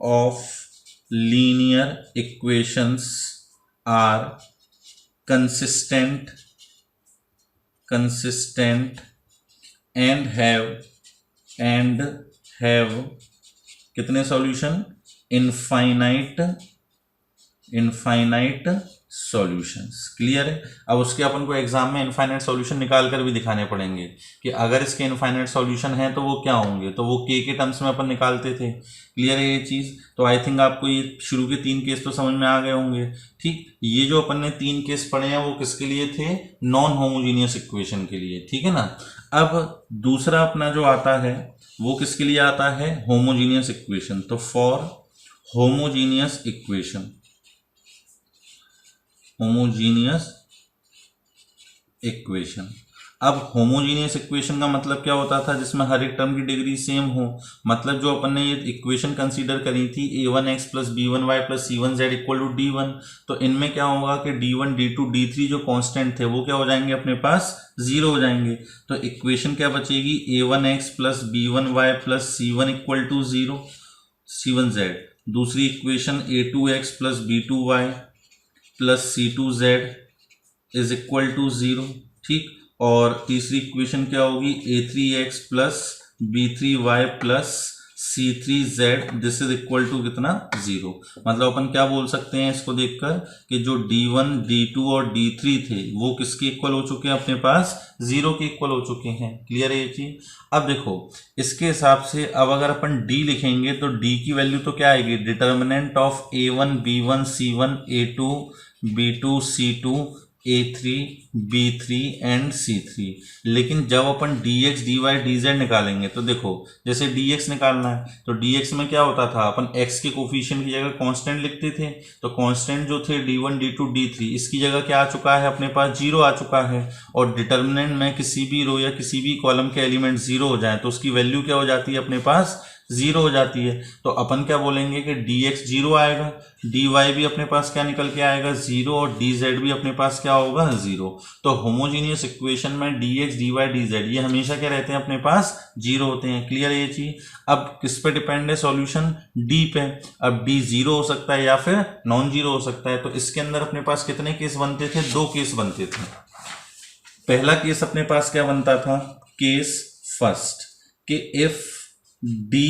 of linear equations are consistent and have कितने सॉल्यूशन, इनफाइनाइट सॉल्यूशंस। क्लियर है। अब उसके अपन को एग्जाम में इनफाइनाइट सॉल्यूशन निकाल कर भी दिखाने पड़ेंगे कि अगर इसके इनफाइनाइट सॉल्यूशन है तो वो क्या होंगे, तो वो के टर्म्स में अपन निकालते थे। क्लियर है ये चीज। तो आई थिंक आपको ये शुरू के 3 केस तो समझ में आ गए होंगे। ठीक, ये जो अपन ने 3 केस पढ़े हैं वो किसके लिए थे, नॉन होमोजीनियस इक्वेशन के लिए। ठीक है ना। अब दूसरा अपना जो आता है वो किसके लिए आता है, होमोजीनियस इक्वेशन। तो for homogeneous equation, homogeneous equation. अब होमोजीनियस इक्वेशन का मतलब क्या होता था, जिसमें हर एक टर्म की डिग्री सेम हो। मतलब जो अपन ने ये इक्वेशन कंसीडर करी थी a1x + b1y + c1z = d1, तो इनमें क्या होगा कि d1 d2 d3 जो कांस्टेंट थे वो क्या हो जाएंगे अपने पास, 0 हो जाएंगे। तो इक्वेशन क्या बचेगी, a1x + b1y + c1 = 0 c1z। दूसरी इक्वेशन a2x + b2y + c2z = 0। ठीक, और तीसरी इक्वेशन क्या होगी, a3x + b3y + c3z कितना, 0। मतलब अपन क्या बोल सकते हैं इसको देखकर कि जो d1 d2 और d3 थे वो किसके इक्वल हो चुके हैं अपने पास, 0 के इक्वल हो चुके हैं। क्लियर है ये चीज। अब देखो इसके हिसाब से अब अगर अपन d लिखेंगे तो d की वैल्यू तो क्या आएगी, determinant of a1 b1 c1 a2 b2 c2 a3 b3 and c3। लेकिन जब अपन dx dy dz निकालेंगे तो देखो जैसे dx निकालना है तो dx में क्या होता था, अपन x के कोफिशिएंट की जगह कांस्टेंट लिखते थे। तो कांस्टेंट जो थे d1 d2 d3 इसकी जगह क्या आ चुका है अपने पास, 0 आ चुका है। और डिटर्मिनेंट में किसी भी रो या किसी भी कॉलम के एलिमेंट 0 हो जाए तो उसकी वैल्यू क्या हो जाती है अपने पास, 0 हो जाती है। तो अपन क्या बोलेंगे कि dx 0 आएगा, dy भी अपने पास क्या निकल के आएगा, 0, और dz भी अपने पास क्या होगा, 0। तो होमोजीनियस इक्वेशन में dx dy dz ये हमेशा क्या रहते हैं अपने पास, 0 होते हैं। क्लियर है ये चीज। अब किस पे डिपेंड है सॉल्यूशन, d पे। अब d 0 हो सकता है या फिर नॉन 0 हो सकता है। तो इसके अंदर अपने पास कितने केस बनते थे, 2 केस बनते थे। पहला केस अपने पास क्या बनता था, केस फर्स्ट, कि if d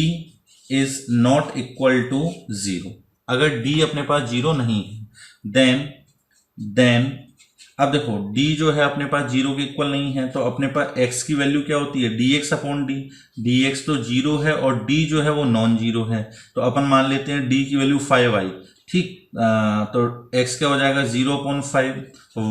is not equal to 0, अगर d अपने पास 0 नहीं है देन अब देखो d जो है अपने पास 0 के इक्वल नहीं है तो अपने पास x की वैल्यू क्या होती है, dx/d। dx तो 0 है और d जो है वो नॉन 0 है। तो अपन मान लेते हैं d की वैल्यू 5i। ठीक, तो x क्या हो जाएगा, 0/5।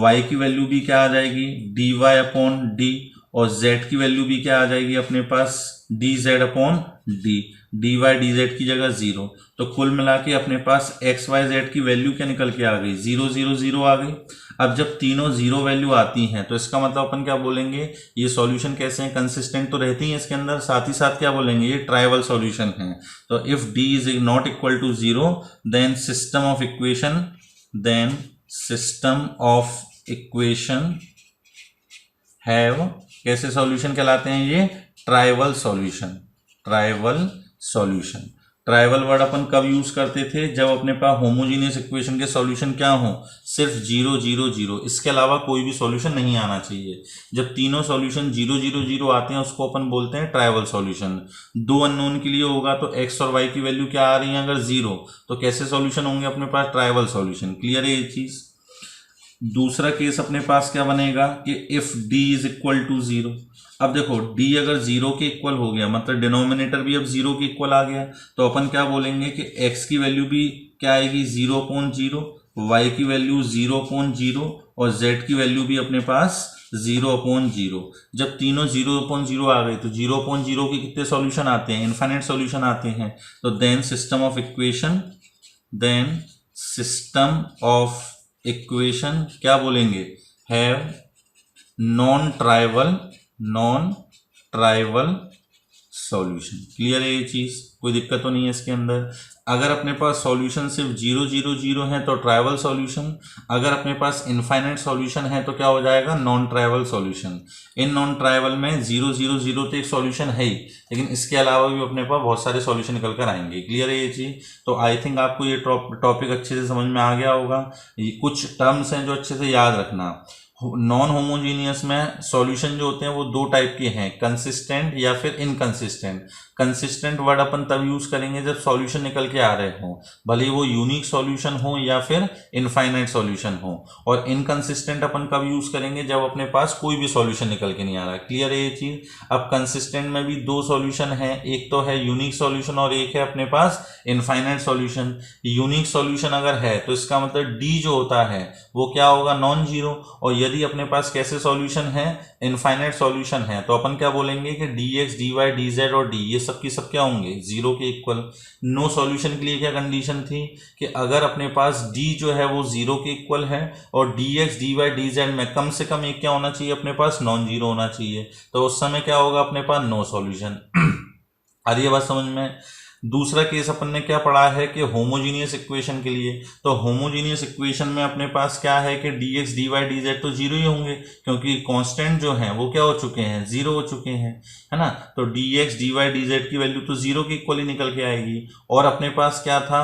y की वैल्यू भी क्या आ जाएगी, dy/d। और z की वैल्यू भी क्या आ जाएगी अपने पास, dz/d। dy dz की जगह 0। तो कुल मिला के अपने पास x y z की वैल्यू क्या निकल के आ गई, 0 0 0 आ गई। अब जब तीनों 0 वैल्यू आती हैं तो इसका मतलब अपन क्या बोलेंगे, ये सॉल्यूशन कैसे हैं, कंसिस्टेंट तो रहती हैं इसके अंदर, साथ ही साथ क्या बोलेंगे, ये ट्राइवल सॉल्यूशन है। तो if d is not equal to 0 then system of equation have, कैसे सॉल्यूशन कहलाते हैं ये, ट्राइवल सॉल्यूशन। ट्राइवल वर्ड अपन कब यूज करते थे, जब अपने पास होमोजीनियस इक्वेशन के सॉल्यूशन क्या हो, सिर्फ 0 0 0, इसके अलावा कोई भी सॉल्यूशन नहीं आना चाहिए। जब तीनों सॉल्यूशन 0 0 0 आते हैं उसको अपन बोलते हैं ट्राइवल सॉल्यूशन। 2 अननोन के लिए होगा तो x और y की वैल्यू क्या आ रही है, अगर 0, तो कैसे सॉल्यूशन होंगे अपने पास, ट्राइवल सॉल्यूशन। क्लियर है ये चीज। दूसरा केस अपने पास क्या बनेगा कि if d is equal to 0। अब देखो d अगर 0 के इक्वल हो गया मतलब डिनोमिनेटर भी अब 0 के इक्वल आ गया, तो अपन क्या बोलेंगे कि x की वैल्यू भी क्या आएगी, 0/0, y की वैल्यू 0/0 और z की वैल्यू भी अपने पास 0/0। जब तीनों 0/0 आ गए तो 0/0 के कितने सॉल्यूशन आते हैं, इनफाइनाइट सॉल्यूशन आते हैं। तो देन सिस्टम ऑफ इक्वेशन क्या बोलेंगे, have non trivial solution. Clear है ये चीज, कोई दिक्कत तो नहीं है इसके अंदर। अगर अपने पास सॉल्यूशन सिर्फ 0 0 0 है तो ट्राइवल सॉल्यूशन, अगर अपने पास इनफाइनाइट सॉल्यूशन है तो क्या हो जाएगा, नॉन ट्राइवल सॉल्यूशन। इन नॉन ट्राइवल में 0 0 0 तो एक सॉल्यूशन है ही, लेकिन इसके अलावा भी अपने पास बहुत सारे सॉल्यूशन निकल कर आएंगे। क्लियर है ये चीज। तो आई थिंक आपको ये टॉपिक अच्छे से समझ में आ गया होगा। ये कुछ टर्म्स हैं जो अच्छे से याद रखना। नॉन होमोजीनियस में सॉल्यूशन जो होते हैं वो दो टाइप के हैं, कंसिस्टेंट या फिर इनकंसिस्टेंट। कंसिस्टेंट वर्ड अपन तब यूज करेंगे जब सॉल्यूशन निकल के आ रहे हो, भले वो यूनिक सॉल्यूशन हो या फिर इनफाइनाइट सॉल्यूशन हो। और इनकंसिस्टेंट अपन कब यूज करेंगे, जब अपने पास कोई भी सॉल्यूशन निकल के नहीं आ रहा। क्लियर है ये चीज। अब कंसिस्टेंट में भी दो सॉल्यूशन है, एक तो है यूनिक सॉल्यूशन और एक है अपने पास इनफाइनाइट सॉल्यूशन। यूनिक सॉल्यूशन अगर है तो इसका मतलब डी जो होता है वो क्या होगा, नॉन जीरो। और यदि अपने पास कैसे सॉल्यूशन है, इनफाइनाइट सॉल्यूशन है, तो अपन क्या बोलेंगे कि dx dy dz और d ये सब की सब क्या होंगे, जीरो के इक्वल। नो सॉल्यूशन के लिए क्या कंडीशन थी कि अगर अपने पास d जो है वो जीरो के इक्वल है और dx dy dz में कम से कम एक क्या होना चाहिए, अपने पास नॉन जीरो होना चाहिए। तो उस समय क्या होगा, अपने पास नो सॉल्यूशन। आ रही है बात समझ में। दूसरा केस अपन ने क्या पढ़ा है कि होमोजीनियस इक्वेशन के लिए, तो होमोजीनियस इक्वेशन में अपने पास क्या है कि dx dy dz तो जीरो ही होंगे, क्योंकि कांस्टेंट जो है वो क्या हो चुके हैं, जीरो हो चुके हैं, है ना। तो dx dy dz की वैल्यू तो जीरो के इक्वल ही निकल के आएगी। और अपने पास क्या था,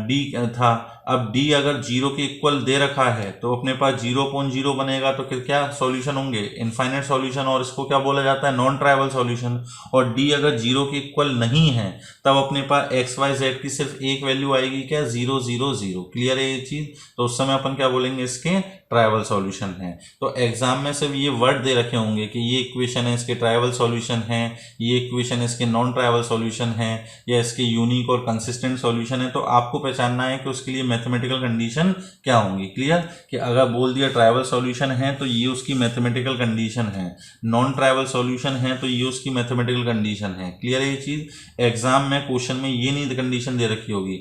d था। अब d अगर जीरो के इक्वल दे रखा है तो अपने पास 0/0 बनेगा, तो फिर क्या सॉल्यूशन होंगे, इनफाइनाइट सॉल्यूशन, और इसको क्या बोला जाता है, नॉन ट्राइवल सॉल्यूशन। और d अगर जीरो के इक्वल नहीं है तब अपने पास एक्स वाई जेड की सिर्फ एक वैल्यू आएगी, क्या, 0 0 0। क्लियर है ये चीज। तो उस समय अपन क्या बोलेंगे, इसके ट्राइवल सॉल्यूशन है। तो एग्जाम में सिर्फ ये वर्ड दे रखे होंगे कि ये इक्वेशन है इसके ट्राइवल सॉल्यूशन है, ये इक्वेशन इसके नॉन ट्राइवल सॉल्यूशन है, या इसके यूनिक और कंसिस्टेंट सॉल्यूशन है। तो आपको पहचानना है कि उसके लिए मैथमेटिकल कंडीशन क्या होंगी। क्लियर, कि अगर बोल दिया ट्राइवल सॉल्यूशन है तो ये उसकी मैथमेटिकल कंडीशन है, नॉन ट्राइवल सॉल्यूशन है तो ये उसकी मैथमेटिकल कंडीशन है। क्लियर है ये चीज। एग्जाम में क्वेश्चन में ये नहीं कंडीशन दे रखी होगी,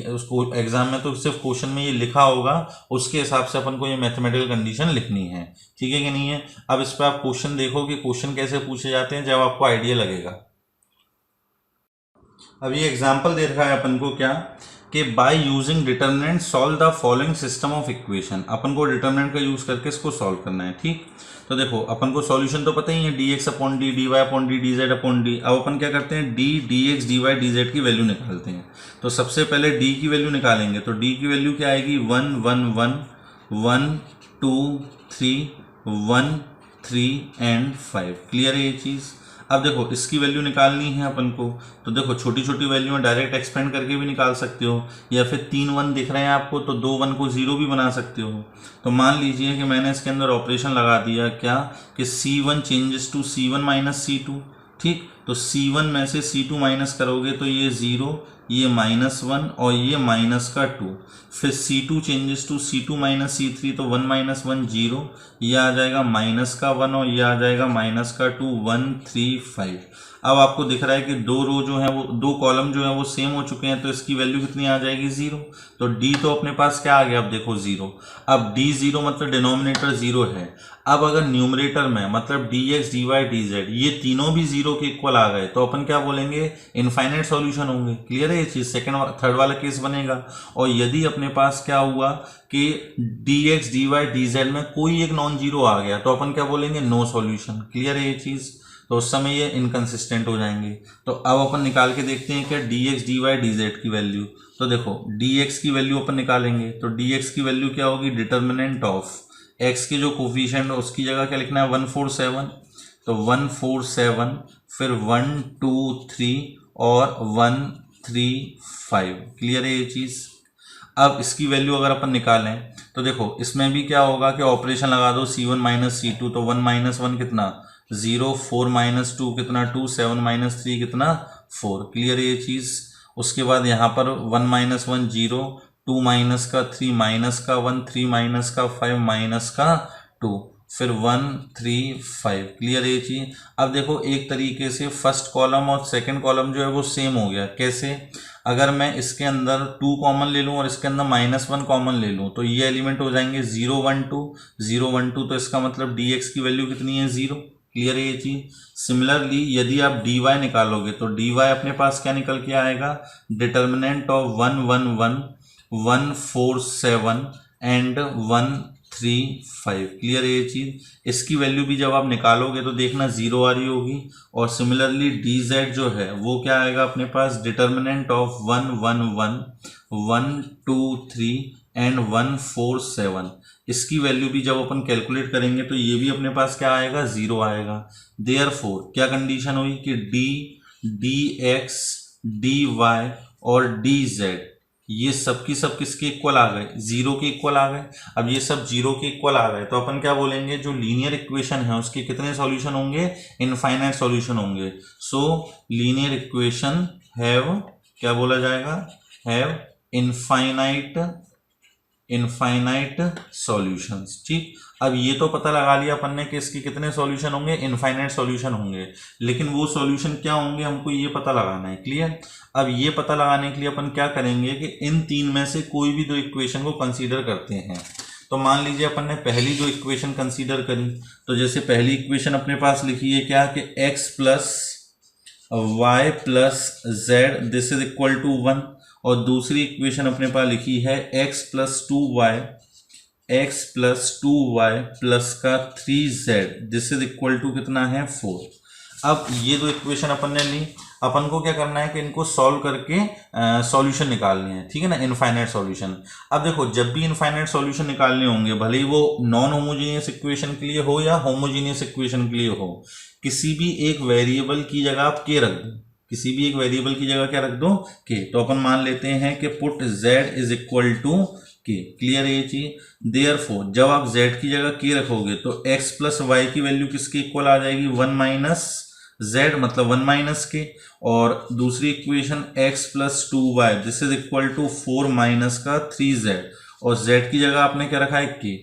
उसको एग्जाम में तो सिर्फ क्वेश्चन में ये लिखा होगा, उसके हिसाब से अपन को ये मैथमेटिकल कंडीशन लिखनी है। ठीक है कि नहीं है। अब इस पर आप क्वेश्चन देखो कि क्वेश्चन कैसे पूछे जाते हैं, जब आपको आइडिया लगेगा। अब ये एग्जाम्पल दे रखा है अपन को क्या, कि by using determinant solve the following system of equation. अपन को डिटर्मिनेंट का यूज करके इसको सॉल्व करना है। ठीक, तो देखो अपन को सॉल्यूशन तो पता ही है, dx/d dy/d dz/d। अब अपन क्या करते हैं, dx dy dz की वैल्यू निकालते हैं। तो सबसे पहले d की वैल्यू निकालेंगे, तो d की वैल्यू क्या आएगी, 1 1 1 1 2 3 1 3 एंड 5। क्लियर है ये चीज़। अब देखो इसकी वैल्यू निकालनी है अपन को, तो देखो छोटी छोटी वैल्यू में डायरेक्ट एक्सपेंड करके भी निकाल सकते हो, या फिर 3 1 दिख रहे हैं आपको तो 2 1 को 0 भी बना सकते हो। तो मान लीजिए कि मैंने इसके अंदर ऑपरेशन लगा दिया क्या, कि C1 changes to C1 minus C2। ठीक, तो C1 में से C2 माइनस करोगे तो ये 0, ये -1 और ये -2। फिर C2 changes to C2 minus C3, तो 1 - 1 0, ये आ जाएगा -1 और ये आ जाएगा -2 1 3 5। अब आपको दिख रहा है कि दो रो जो है वो, दो कॉलम जो है वो सेम हो चुके हैं, तो इसकी वैल्यू कितनी आ जाएगी, 0। तो d तो अपने पास क्या आ गया, अब देखो 0। अब d 0 मतलब डिनोमिनेटर 0 है। अब अगर न्यूमरेटर में मतलब dx dy dz ये तीनों भी 0 के इक्वल आ गए, तो अपन क्या बोलेंगे, इनफाइनाइट सॉल्यूशन होंगे। क्लियर है ये चीज। सेकंड थर्ड वाला केस बनेगा। और यदि अपने पास क्या हुआ कि dx dy dz में कोई एक नॉन जीरो आ गया, तो अपन क्या बोलेंगे, नो सॉल्यूशन। क्लियर है ये चीज। तो उस समय ये इनकंसिस्टेंट हो जाएंगे। तो अब अपन निकाल के देखते हैं क्या, dx dy dz की वैल्यू। तो देखो dx की वैल्यू अपन निकालेंगे, तो dx की वैल्यू क्या होगी, डिटर्मिनेंट ऑफ x के जो कोफिशिएंट है उसकी जगह क्या लिखना है, 147। तो 147, फिर 1 2 3 और 1 3 5। क्लियर है ये चीज। अब इसकी वैल्यू अगर अपन निकालें तो देखो इसमें भी क्या होगा कि ऑपरेशन लगा दो, C1 माइनस C2, तो 1 - 1 कितना, 0, 4 - 2 कितना, 2, 7 - 3 कितना, 4। क्लियर है ये चीज। उसके बाद यहाँ पर 1 - 1 0, 2 - 3 -1, 3 - 5 -2, फिर 1 3 5। क्लियर है ये चीज। अब देखो एक तरीके से फर्स्ट कॉलम और सेकंड कॉलम जो है वो सेम हो गया। कैसे? अगर मैं इसके अंदर 2 कॉमन ले लूं और इसके अंदर -1 कॉमन ले लूं तो ये एलिमेंट हो जाएंगे 0 1 2 0 1 2। तो इसका मतलब dx की वैल्यू कितनी है? 0। क्लियर है ये चीज। सिमिलरली यदि आप dy निकालोगे तो dy अपने पास क्या निकल के आएगा? Determinant of 1 1 1 1 4 7 and 1 3 5। क्लियर है ये चीज। इसकी वैल्यू भी जब आप निकालोगे तो देखना 0 आ रही होगी। और सिमिलरली dz जो है वो क्या आएगा अपने पास? Determinant of 1 1 1 1 2 3 and 1 4 7। इसकी वैल्यू भी जब अपन कैलकुलेट करेंगे तो ये भी अपने पास क्या आएगा? 0 आएगा। देयरफॉर क्या कंडीशन हुई कि d dx dy और dz ये सब की सब किसके इक्वल आ गए? 0 के इक्वल आ गए। अब ये सब 0 के इक्वल आ गए तो अपन क्या बोलेंगे? जो लीनियर इक्वेशन है उसके कितने सॉल्यूशन होंगे? इनफाइनाइट सॉल्यूशन होंगे। सो लीनियर इक्वेशन हैव क्या बोला जाएगा? Have infinite solutions. ठीक। अब ये तो पता लगा लिया अपन ने कि इसके कितने सॉल्यूशन होंगे? इनफाइनाइट सॉल्यूशन होंगे। लेकिन वो सॉल्यूशन क्या होंगे हमको ये पता लगाना है। क्लियर। अब ये पता लगाने के लिए अपन क्या करेंगे कि इन तीन में से कोई भी दो इक्वेशन को कंसीडर करते हैं। तो मान लीजिए अपन ने पहली दो इक्वेशन कंसीडर करी। तो जैसे पहली इक्वेशन अपने पास लिखी है क्या कि x plus y plus z this is equal to 1। और दूसरी इक्वेशन अपने पास लिखी है x प्लस 2y प्लस का 3z this is equal to कितना है? 4। अब ये दो इक्वेशन अपन ने ली। अपन को क्या करना है कि इनको सॉल्व करके सॉल्यूशन निकालने हैं। ठीक है ना? Infinite solution. अब देखो जब भी इनफाइनाइट सॉल्यूशन निकालने होंगे भले ही वो नॉन होमोजीनियस इक्वेशन के लिए हो या होमोजीनियस इक्वेशन के लिए हो, किसी भी एक वेरिएबल की जगह आप के रख दो। किसी भी एक वेरिएबल की जगह क्या रख दो? के। तो अपन मान लेते हैं कि put z is equal to k. Clear है ये चीज। देयरफॉर जब आप z की जगह के रखोगे तो x प्लस वाई की वैल्यू किसके इक्वल आ जाएगी? 1 माइनस z मतलब 1 माइनस के। और दूसरी equation x plus 2y this is equal to 4 minus का 3z। और z की जगह आपने क्या रखा है? के।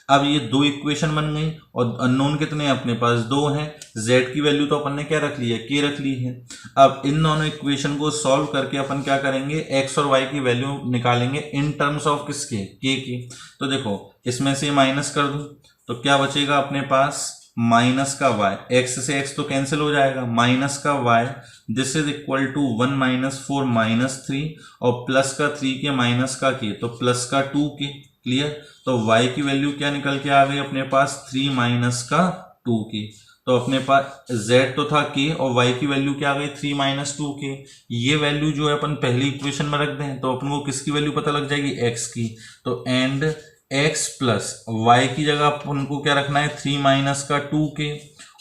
अब ये दो इक्वेशन बन गई और अननोन कितने हैं अपने पास? 2 हैं। z की वैल्यू तो अपन ने क्या रख ली है? के रख ली है। अब इन दोनों इक्वेशन को सॉल्व करके अपन क्या करेंगे? x और y की वैल्यू निकालेंगे इन टर्म्स ऑफ किसके? के की। तो देखो इसमें से माइनस कर दूं तो क्या बचेगा अपने पास? माइनस का y। x से x तो कैंसिल हो जाएगा। माइनस का y this is equal to 1 minus 4 minus 3 और प्लस का 3 के माइनस का के तो प्लस का 2 के। क्लियर। तो y की वैल्यू क्या निकल के आ गई अपने पास? 3 माइनस का 2 की। तो अपने पास z तो था k और y की वैल्यू क्या आ गई? 3 माइनस 2 के। ये वैल्यू जो है अपन पहली इक्वेशन में रख दें तो अपन को किसकी वैल्यू पता लग जाएगी? x की। तो एंड x प्लस y की जगह अपन को क्या रखना है? 3 माइनस का 2 के।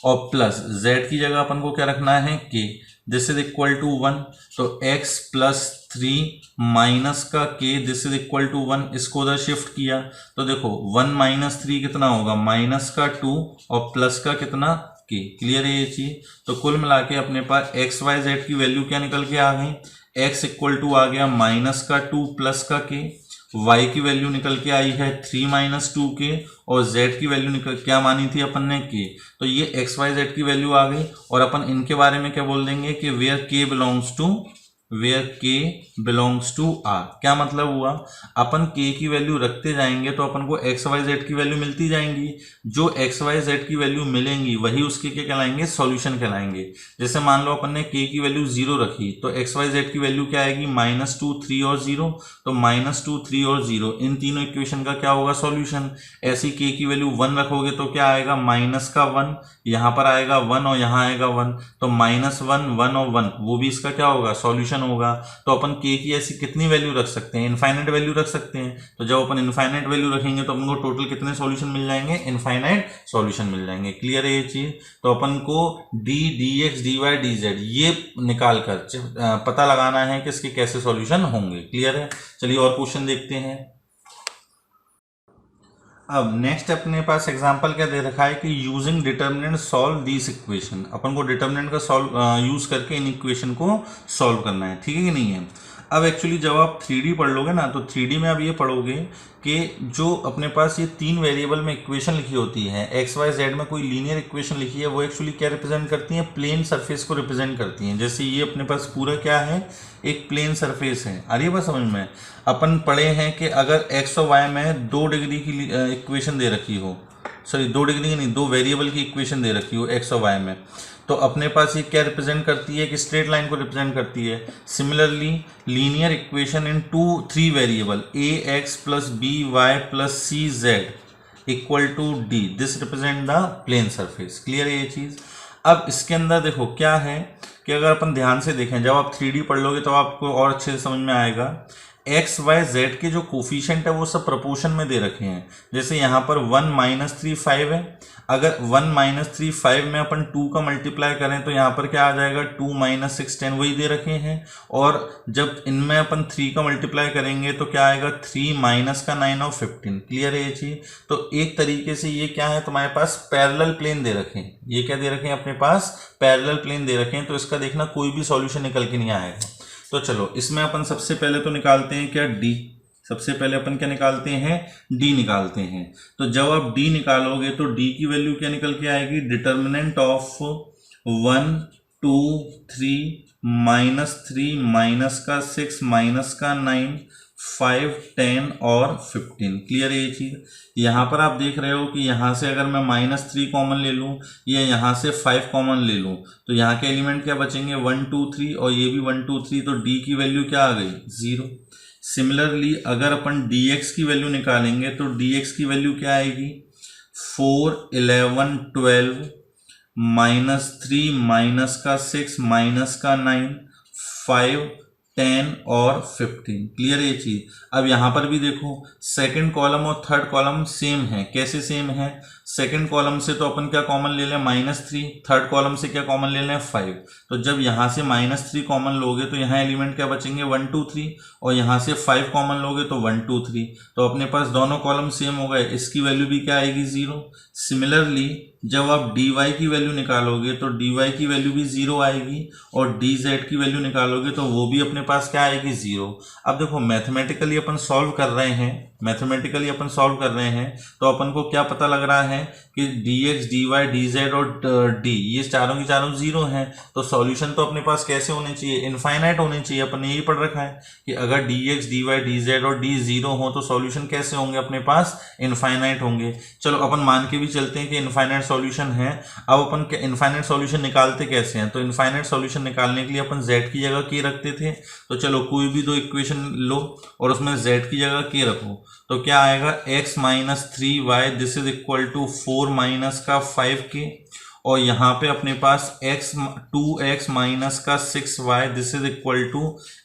और प्लस z की जगह अपन को क्या रखना है? k। This is equal to 1। तो x प्लस 3 माइनस का k this is equal to 1। इसको उधर शिफ्ट किया तो देखो 1 माइनस 3 कितना होगा? माइनस का 2 और प्लस का कितना? k। क्लियर है ये चीज। तो कुल मिला के अपने पास x y z की वैल्यू क्या निकल के आ गई? x इक्वल टू आ गया माइनस का 2 प्लस का k। y की वैल्यू निकल के आई है 3 माइनस 2 के। और z की वैल्यू निकल क्या मानी थी अपन ने? k। तो ये x y z की वैल्यू आ गई। और अपन इनके बारे में क्या बोल देंगे कि where k belongs to r। क्या मतलब हुआ? अपन k की वैल्यू रखते जाएंगे तो अपन को x y z की वैल्यू मिलती जाएंगी। जो x y z की वैल्यू मिलेंगी वही उसके क्या कहलाएंगे? सॉल्यूशन कहलाएंगे। जैसे मान लो अपन ने k की वैल्यू 0 रखी तो x y z की वैल्यू क्या आएगी? -2 3 और 0। तो -2 3 और 0 इन तीनों इक्वेशन का क्या होगा? सॉल्यूशन। ऐसी k की वैल्यू 1 रखोगे तो क्या आएगा? माइनस का 1। यहाँ पर आएगा 1 और यहाँ आएगा 1। तो -1 1 और 1 वो भी इसका क्या होगा? सॉल्यूशन होगा। तो अपन k की ऐसी कितनी वैल्यू रख सकते हैं? इनफाइनाइट वैल्यू रख सकते हैं। तो जब अपन इनफाइनाइट वैल्यू रखेंगे तो अपन को टोटल कितने सॉल्यूशन मिल जाएंगे? इनफाइनाइट सॉल्यूशन मिल जाएंगे। क्लियर है ये चीज। तो अपन को d dx dy dz ये निकाल कर पता लगाना है कि इसके कैसे सॉल्यूशन होंगे। क्लियर है। चलिए और क्वेश्चन देखते हैं। अब नेक्स्ट अपने पास एग्जांपल क्या दे रखा है कि using determinant solve this equation, अपन को डिटर्मिनेंट का सॉल्व यूज करके इन इक्वेशन को सॉल्व करना है, ठीक है कि नहीं है। अब एक्चुअली जब आप 3D पढ़ लोगे ना तो 3D में आप ये पढ़ोगे कि जो अपने पास ये 3 वेरिएबल में इक्वेशन लिखी होती है, एक्स वाई जेड में कोई लीनियर इक्वेशन लिखी है, वो एक्चुअली क्या रिप्रेजेंट करती है, प्लेन सरफेस को रिप्रेजेंट करती हैं। जैसे ये अपने पास पूरा क्या है, एक प्लेन सरफेस है। आ रही है बात समझ में। अपन पढ़े हैं कि अगर एक्स और वाई में 2 डिग्री की इक्वेशन दे रखी हो, सॉरी 2 डिग्री की नहीं, 2 वेरिएबल की इक्वेशन दे रखी हो एक्स और वाई में, तो अपने पास ये क्या रिप्रेजेंट करती है कि स्ट्रेट लाइन को रिप्रेजेंट करती है। Similarly linear equation in 3 variable a x plus b y plus c z equal to d, this represent the plane surface. Clear है ये चीज। अब इसके अंदर देखो क्या है कि अगर अपन ध्यान से देखें, जब आप 3D पढ़ लोगे तो आपको और अच्छे से समझ में आएगा। एक्स वाई जेड के जो कोफिशिएंट है वो सब प्रपोर्शन में दे रखे हैं। जैसे यहाँ पर 1 - 3 5 है, अगर 1 - 3 5 में अपन 2 का मल्टीप्लाई करें तो यहाँ पर क्या आ जाएगा, 2 - 6 10, वही दे रखे हैं। और जब इनमें अपन 3 का मल्टीप्लाई करेंगे तो क्या आएगा, 3 - का 9 और 15। क्लियर है ये चीज। तो एक तरीके से ये क्या है, तुम्हारे पास पैरेलल प्लेन दे रखे हैं। ये क्या दे रखे हैं अपने पास, पैरेलल प्लेन दे रखे हैं। तो इसका देखना कोई भी सॉल्यूशन निकल के नहीं आएगा। तो चलो इसमें अपन सबसे पहले तो निकालते हैं क्या, डी। सबसे पहले अपन क्या निकालते हैं, डी निकालते हैं। तो जब आप डी निकालोगे तो डी की वैल्यू क्या निकल के आएगी, डिटर्मिनेंट ऑफ 1 2 3 -3 माइनस का 6 माइनस का 9 5 10 और 15। क्लियर है ये चीज। यहाँ पर आप देख रहे हो कि यहाँ से अगर मैं -3 कॉमन ले लूँ या यहाँ से 5 कॉमन ले लूँ तो यहाँ के एलिमेंट क्या बचेंगे, 1 2 3 और ये भी 1 2 3, तो डी की वैल्यू क्या आ गई, 0। सिमिलरली अगर अपन dx की वैल्यू निकालेंगे तो dx की वैल्यू क्या आएगी, 4 11 12 -3 माइनस का 6 माइनस का 9 5 10 और 15। क्लियर है ये चीज। अब यहां पर भी देखो सेकंड कॉलम और थर्ड कॉलम सेम है। कैसे सेम है, सेकंड कॉलम से तो अपन क्या कॉमन ले लें, -3, थर्ड कॉलम से क्या कॉमन ले लें, 5। तो जब यहां से -3 कॉमन लोगे तो यहाँ एलिमेंट क्या बचेंगे, 1 2 3, और यहाँ से 5 कॉमन लोगे तो 1 2 3। तो अपने पास दोनों कॉलम सेम हो गए, इसकी वैल्यू भी क्या आएगी, 0। सिमिलरली जब आप dy की वैल्यू निकालोगे तो dy की वैल्यू भी 0 आएगी, और dz की वैल्यू निकालोगे तो वो भी अपने पास क्या आएगी, 0। अब देखो मैथमेटिकली अपन सॉल्व कर रहे हैं, मैथमेटिकली अपन सॉल्व कर रहे हैं तो अपन को क्या पता लग रहा है कि dx dy dz और d ये चारों की चारों 0 हैं। तो सॉल्यूशन तो अपने पास कैसे होने चाहिए, इनफाइनाइट होने चाहिए। अपन ने यही पढ़ रखा है कि अगर dx dy dz और d 0 हो तो सॉल्यूशन कैसे होंगे, अपने पास इनफाइनाइट होंगे। चलो अपन मान के भी चलते हैं कि इनफाइनाइट सॉल्यूशन है। अब अपन इनफाइनाइट सॉल्यूशन निकालते कैसे हैं, तो इनफाइनाइट सॉल्यूशन निकालने के लिए अपन z की जगह k रखते थे। तो चलो कोई भी 2 इक्वेशन लो और उसमें z की जगह k रखो तो क्या आएगा, x - 3y this is equal to 4 minus का 5k, और यहाँ पे अपने पास 2x माइनस का 6y this is equal to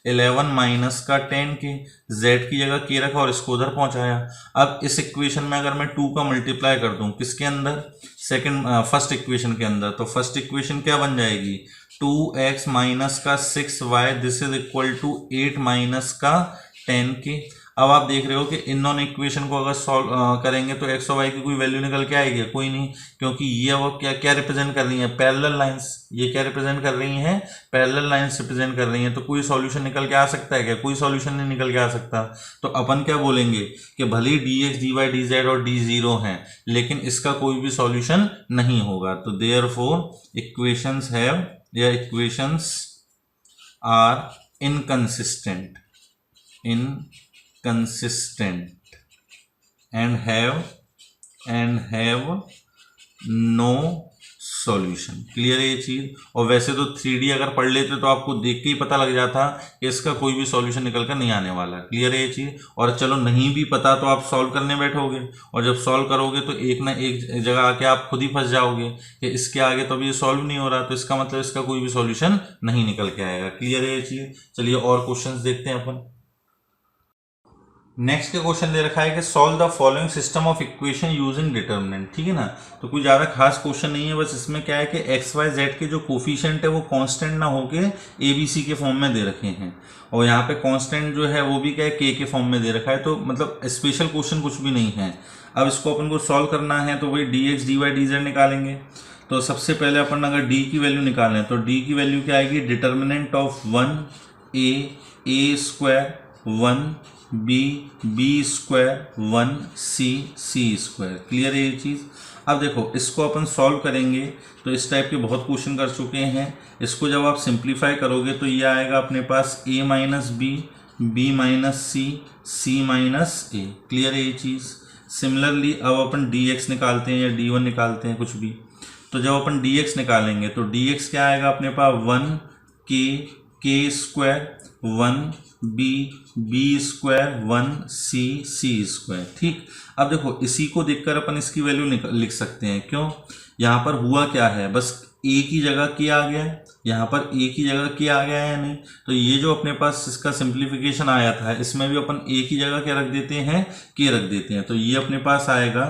11 minus का 10k। z की जगह k रखा और इसको उधर पहुंचाया। अब इस इक्वेशन में अगर मैं 2 का मल्टीप्लाई कर दूं किसके अंदर, फर्स्ट इक्वेशन के अंदर, तो फर्स्ट इक्वेशन क्या बन जाएगी, 2x माइनस का 6y this is equal to 8 minus का 10k। अब आप देख रहे हो कि इन दोनों इक्वेशन को अगर सॉल्व करेंगे तो एक्स और वाई की कोई वैल्यू निकल के आएगी, कोई नहीं, क्योंकि ये वो क्या क्या रिप्रेजेंट कर रही है, पैरेलल लाइंस। ये क्या रिप्रेजेंट कर रही हैं, पैरेलल लाइंस रिप्रेजेंट कर रही हैं। तो कोई सॉल्यूशन निकल के आ सकता है क्या, कोई सॉल्यूशन नहीं निकल के आ सकता। तो अपन क्या बोलेंगे कि भले ही dx dy dz और d 0 हैं लेकिन इसका कोई भी सॉल्यूशन नहीं होगा। तो देयरफॉर इक्वेशंस हैव या equations are inconsistent and have no solution। Clear है ये चीज। और वैसे तो 3D अगर पढ़ लेते तो आपको देख के ही पता लग जाता कि इसका कोई भी सॉल्यूशन निकल कर नहीं आने वाला। क्लियर है ये चीज। और चलो नहीं भी पता तो आप सॉल्व करने बैठोगे और जब सॉल्व करोगे तो एक ना एक जगह आके आप खुद ही फंस जाओगे कि इसके आगे तो अभी ये सॉल्व नहीं हो रहा, तो इसका मतलब इसका कोई भी सॉल्यूशन नहीं निकल के आएगा। क्लियर है ये चीज। चलिए और क्वेश्चंस देखते हैं अपन। नेक्स्ट का क्वेश्चन दे रखा है कि solve the following system of equation using determinant, ठीक है ना। तो कोई ज़्यादा खास क्वेश्चन नहीं है, बस इसमें क्या है कि एक्स वाई जेड के जो कोफिशिएंट है वो कांस्टेंट ना होके ए बी सी के फॉर्म में दे रखे हैं, और यहाँ पे कांस्टेंट जो है वो भी क्या है के फॉर्म में दे रखा है। तो मतलब स्पेशल क्वेश्चन कुछ भी नहीं है। अब इसको अपन को सॉल्व करना है तो वही d x D y d z निकालेंगे। तो सबसे पहले अपन अगर डी की वैल्यू निकालें तो डी की वैल्यू क्या आएगी, determinant of 1 a square 1 b square 1 c square. Clear है ये चीज़। अब देखो इसको अपन सॉल्व करेंगे तो इस टाइप के बहुत क्वेश्चन कर चुके हैं। इसको जब आप सिंप्लीफाई करोगे तो ये आएगा अपने पास a minus b minus c minus a. Clear है ये चीज़। सिमिलरली अब अपन dx निकालते हैं या d1 निकालते हैं कुछ भी। तो जब अपन dx निकालेंगे तो dx क्या आएगा अपने पास 1 के square 1 b square 1 c square. ठीक। अब देखो इसी को देखकर अपन इसकी वैल्यू लिख सकते हैं। क्यों, यहाँ पर हुआ क्या है, बस a की जगह k आ गया है, यहाँ पर a की जगह k आ गया है या नहीं। तो ये जो अपने पास इसका सिंप्लीफिकेशन आया था इसमें भी अपन a की जगह क्या रख देते हैं, k रख देते हैं। तो ये अपने पास आएगा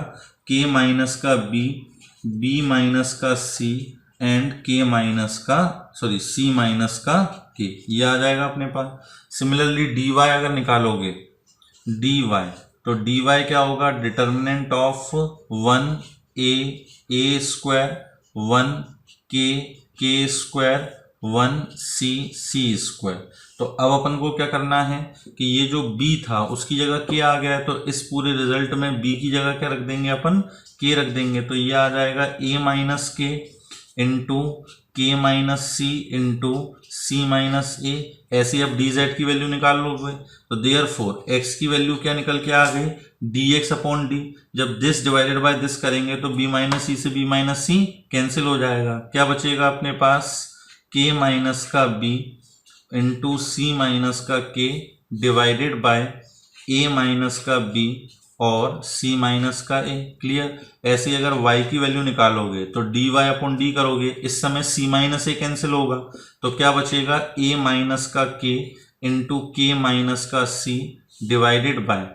k माइनस का b माइनस का c एंड k माइनस का c माइनस का k, ये आ जाएगा अपने पास। सिमिलरली dy अगर निकालोगे dy तो dy क्या होगा, डिटर्मिनेंट ऑफ 1 ए स्क्वायर 1 के स्क्वायर 1 सी स्क्वायर। तो अब अपन को क्या करना है कि ये जो b था उसकी जगह k आ गया है, तो इस पूरे रिजल्ट में b की जगह क्या रख देंगे अपन, k रख देंगे। तो ये आ जाएगा a माइनस के इंटू के माइनस सी इंटू सी माइनस ए। ऐसे अब डी जेड की वैल्यू निकाल लोगे तो देयरफॉर एक्स की वैल्यू क्या निकल के आ गई, डी एक्स अपॉन डी। जब दिस डिवाइडेड बाय दिस करेंगे तो बी माइनस सी से बी माइनस सी कैंसिल हो जाएगा। क्या बचेगा अपने पास, के माइनस का बी इंटू सी माइनस का के डिवाइडेड बाय ए माइनस का बी और c माइनस का a। क्लियर। ऐसे ही अगर y की वैल्यू निकालोगे तो dy अपॉन डी करोगे, इस समय c माइनस ए कैंसिल होगा तो क्या बचेगा, a माइनस का k इंटू के माइनस का c divided by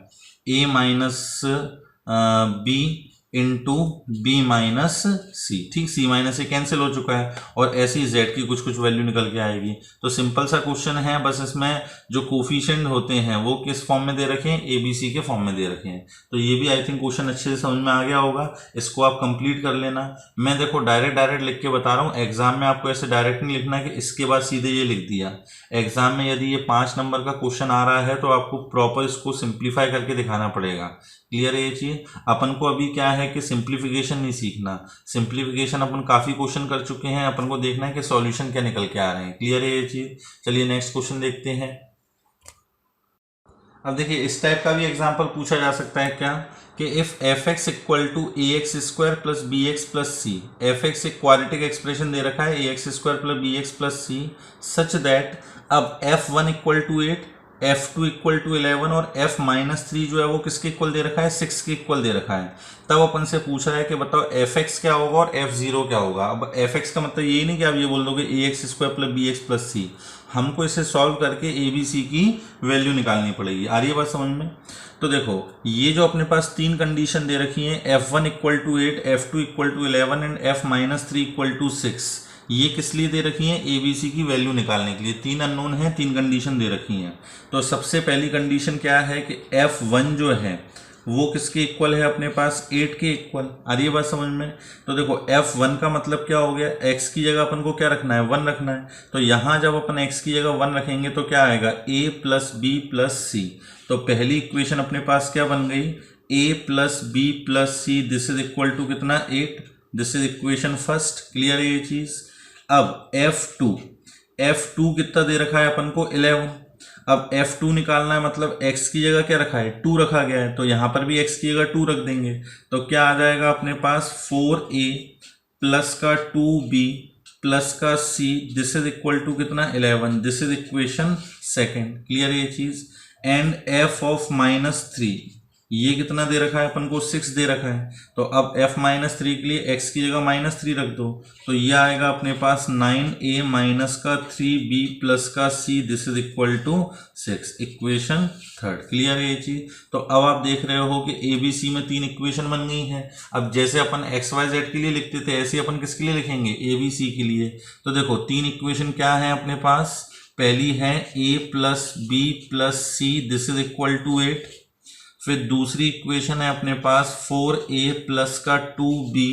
a minus B into B minus C. ठीक, सी माइनस ए कैंसिल हो चुका है और ऐसे ही जेड की कुछ कुछ वैल्यू निकल के आएगी। तो सिंपल सा क्वेश्चन है, बस इसमें जो कोफिशिएंट होते हैं वो किस फॉर्म में दे रखे हैं, ए बी सी के फॉर्म में दे रखे हैं। तो ये भी आई थिंक क्वेश्चन अच्छे से समझ में आ गया होगा। इसको आप कंप्लीट कर लेना। मैं देखो डायरेक्ट लिख के बता रहा हूँ, एग्जाम में आपको ऐसे डायरेक्ट नहीं लिखना कि इसके बाद सीधे ये लिख दिया। एग्जाम में यदि ये 5 नंबर का क्वेश्चन आ रहा है तो आपको प्रॉपर इसको सिंप्लीफाई करके दिखाना पड़ेगा। क्लियर है ये चीज। अपन को अभी क्या है कि सिंप्लीफिकेशन नहीं सीखना, सिंप्लीफिकेशन अपन काफी क्वेश्चन कर चुके हैं, अपन को देखना है कि सॉल्यूशन क्या निकल के आ रहे हैं। क्लियर है ये चीज। चलिए नेक्स्ट क्वेश्चन देखते हैं। अब देखिए इस टाइप का भी एग्जांपल पूछा जा सकता है क्या, कि if F X equal to A X square plus B X plus C. F X एक क्वाड्रेटिक एक्सप्रेशन दे रखा है, A X square plus B X plus C, such that अब F one equal to 8 F2 equal to 11 और F माइनस 3 जो है वो किसके इक्वल दे रखा है, 6 के इक्वल दे रखा है। तब अपन से पूछ रहा है कि बताओ Fx क्या होगा और F0 क्या होगा। अब Fx का मतलब यही नहीं कि आप ये बोल दोगे ax square plus B X plus C. हमको इसे सॉल्व करके ए बी सी की वैल्यू निकालनी पड़ेगी। आ रही है बात समझ में। तो देखो ये जो अपने पास 3 कंडीशन दे रखी है, F1 equal to 8, F2 equal to 11 and F minus 3 equal to 6, ये किस लिए दे रखी है, एबीसी की वैल्यू निकालने के लिए। 3 अननोन है, 3 कंडीशन दे रखी हैं। तो सबसे पहली कंडीशन क्या है कि F1 जो है वो किसके इक्वल है, अपने पास 8 के इक्वल। आ रही है बात समझ में। तो देखो F1 का मतलब क्या हो गया, x की जगह अपन को क्या रखना है, 1 रखना है। तो यहां जब अपन x की जगह 1 रखेंगे तो क्या आएगा, a plus b plus c. तो पहली इक्वेशन अपने पास क्या बन गई, a plus b plus c, this is equal to कितना, 8। This is equation first. Clear है ये चीज। अब F2 कितना दे रखा है अपन को, 11। अब F2 निकालना है, मतलब x की जगह क्या रखा है, 2 रखा गया है, तो यहां पर भी x की जगह 2 रख देंगे। तो क्या आ जाएगा अपने पास, 4a प्लस का 2b प्लस का c, this is equal to कितना, 11। This is equation second. Clear है ये चीज। एंड f ऑफ माइनस 3, ये कितना दे रखा है अपन को, 6 दे रखा है। तो अब f-3 के लिए x की जगह -3 रख दो, तो ये आएगा अपने पास 9a माइनस का 3b प्लस का c, this is equal to 6। Equation third, clear है ये चीज। तो अब आप देख रहे हो कि abc में 3 इक्वेशन बन गई हैं। अब जैसे अपन xyz के लिए लिखते थे ऐसे अपन किसके लिए लिखेंगे, abc के लिए। तो देखो 3 इक्वेशन क्या है अपने पास, पहली है a plus b plus c, this is equal to 8। फिर दूसरी इक्वेशन है अपने पास 4a प्लस का 2b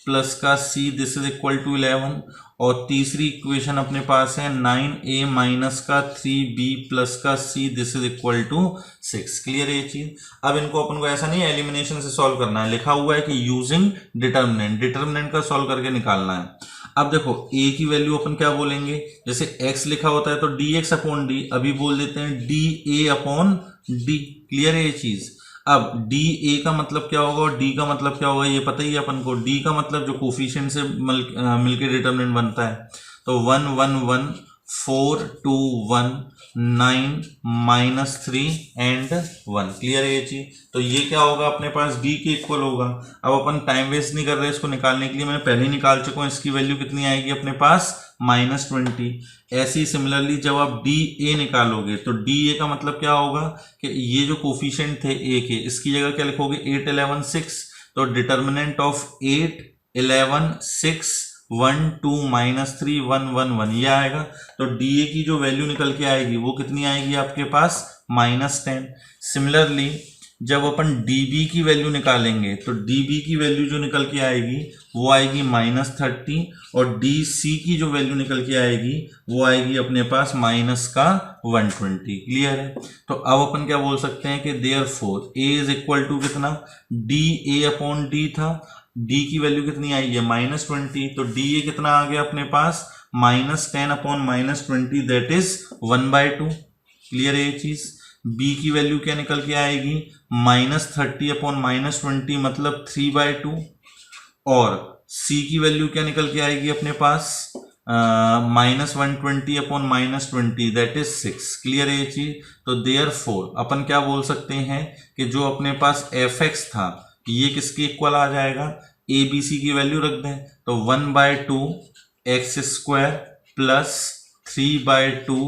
प्लस का c, this is equal to 11। और तीसरी इक्वेशन अपने पास है 9a माइनस का 3b प्लस का c, this is equal to 6। Clear है ये चीज। अब इनको अपन को ऐसा नहीं एलिमिनेशन से सॉल्व करना है, लिखा हुआ है कि यूजिंग डिटर्मिनेंट, डिटर्मिनेंट का सॉल्व करके निकालना है। अब देखो a की वैल्यू अपन क्या बोलेंगे, जैसे x लिखा होता है तो dx अपॉन डी, अभी बोल देते हैं dA अपॉन डी। क्लियर है ये चीज। अब dA का मतलब क्या होगा और d का मतलब क्या होगा ये पता ही है अपन को। d का मतलब जो कोफिशिएंट से मिलके डिटरमिनेंट बनता है, तो 1 1 1 4 2 1 9 -3 एंड 1। क्लियर है ये चीज। तो ये क्या होगा अपने पास d के इक्वल होगा। अब अपन टाइम वेस्ट नहीं कर रहे इसको निकालने के लिए, मैंने पहले ही निकाल चुका हूं। इसकी वैल्यू कितनी आएगी अपने पास, -20। ऐसे ही सिमिलरली जब आप dA निकालोगे तो dA का मतलब क्या होगा कि ये जो कोफिशिएंट थे a के, इसकी जगह क्या लिखोगे, 8 11 6। तो डिटर्मिनेंट ऑफ 8 11 6 1 2 -3 1 1 1 ये आएगा। तो dA की जो वैल्यू निकल के आएगी वो कितनी आएगी आपके पास, -10। सिमिलरली जब अपन dB की वैल्यू निकालेंगे तो dB की वैल्यू जो निकल के आएगी वो आएगी -30, और DC की जो वैल्यू निकल के आएगी वो आएगी अपने पास -120। क्लियर है। तो अब अपन क्या बोल सकते हैं कि therefore A is equal to कितना, dA अपॉन D था, D की वैल्यू कितनी आई है, -20। तो dA कितना आ गया अपने पास, -10 अपॉन -20, दैट इज 1/2। क्लियर है ये चीज। B की वैल्यू क्या निकल के आएगी, -30 अपॉन -20 मतलब 3/2। और C की वैल्यू क्या निकल के आएगी अपने पास, -120 अपॉन -20 दैट इज 6। क्लियर है ये चीज। तो देयरफॉर अपन क्या बोल सकते हैं कि जो अपने पास fx था ये किसके इक्वल आ जाएगा, abc की वैल्यू रख दें तो 1/2 x square plus 3/2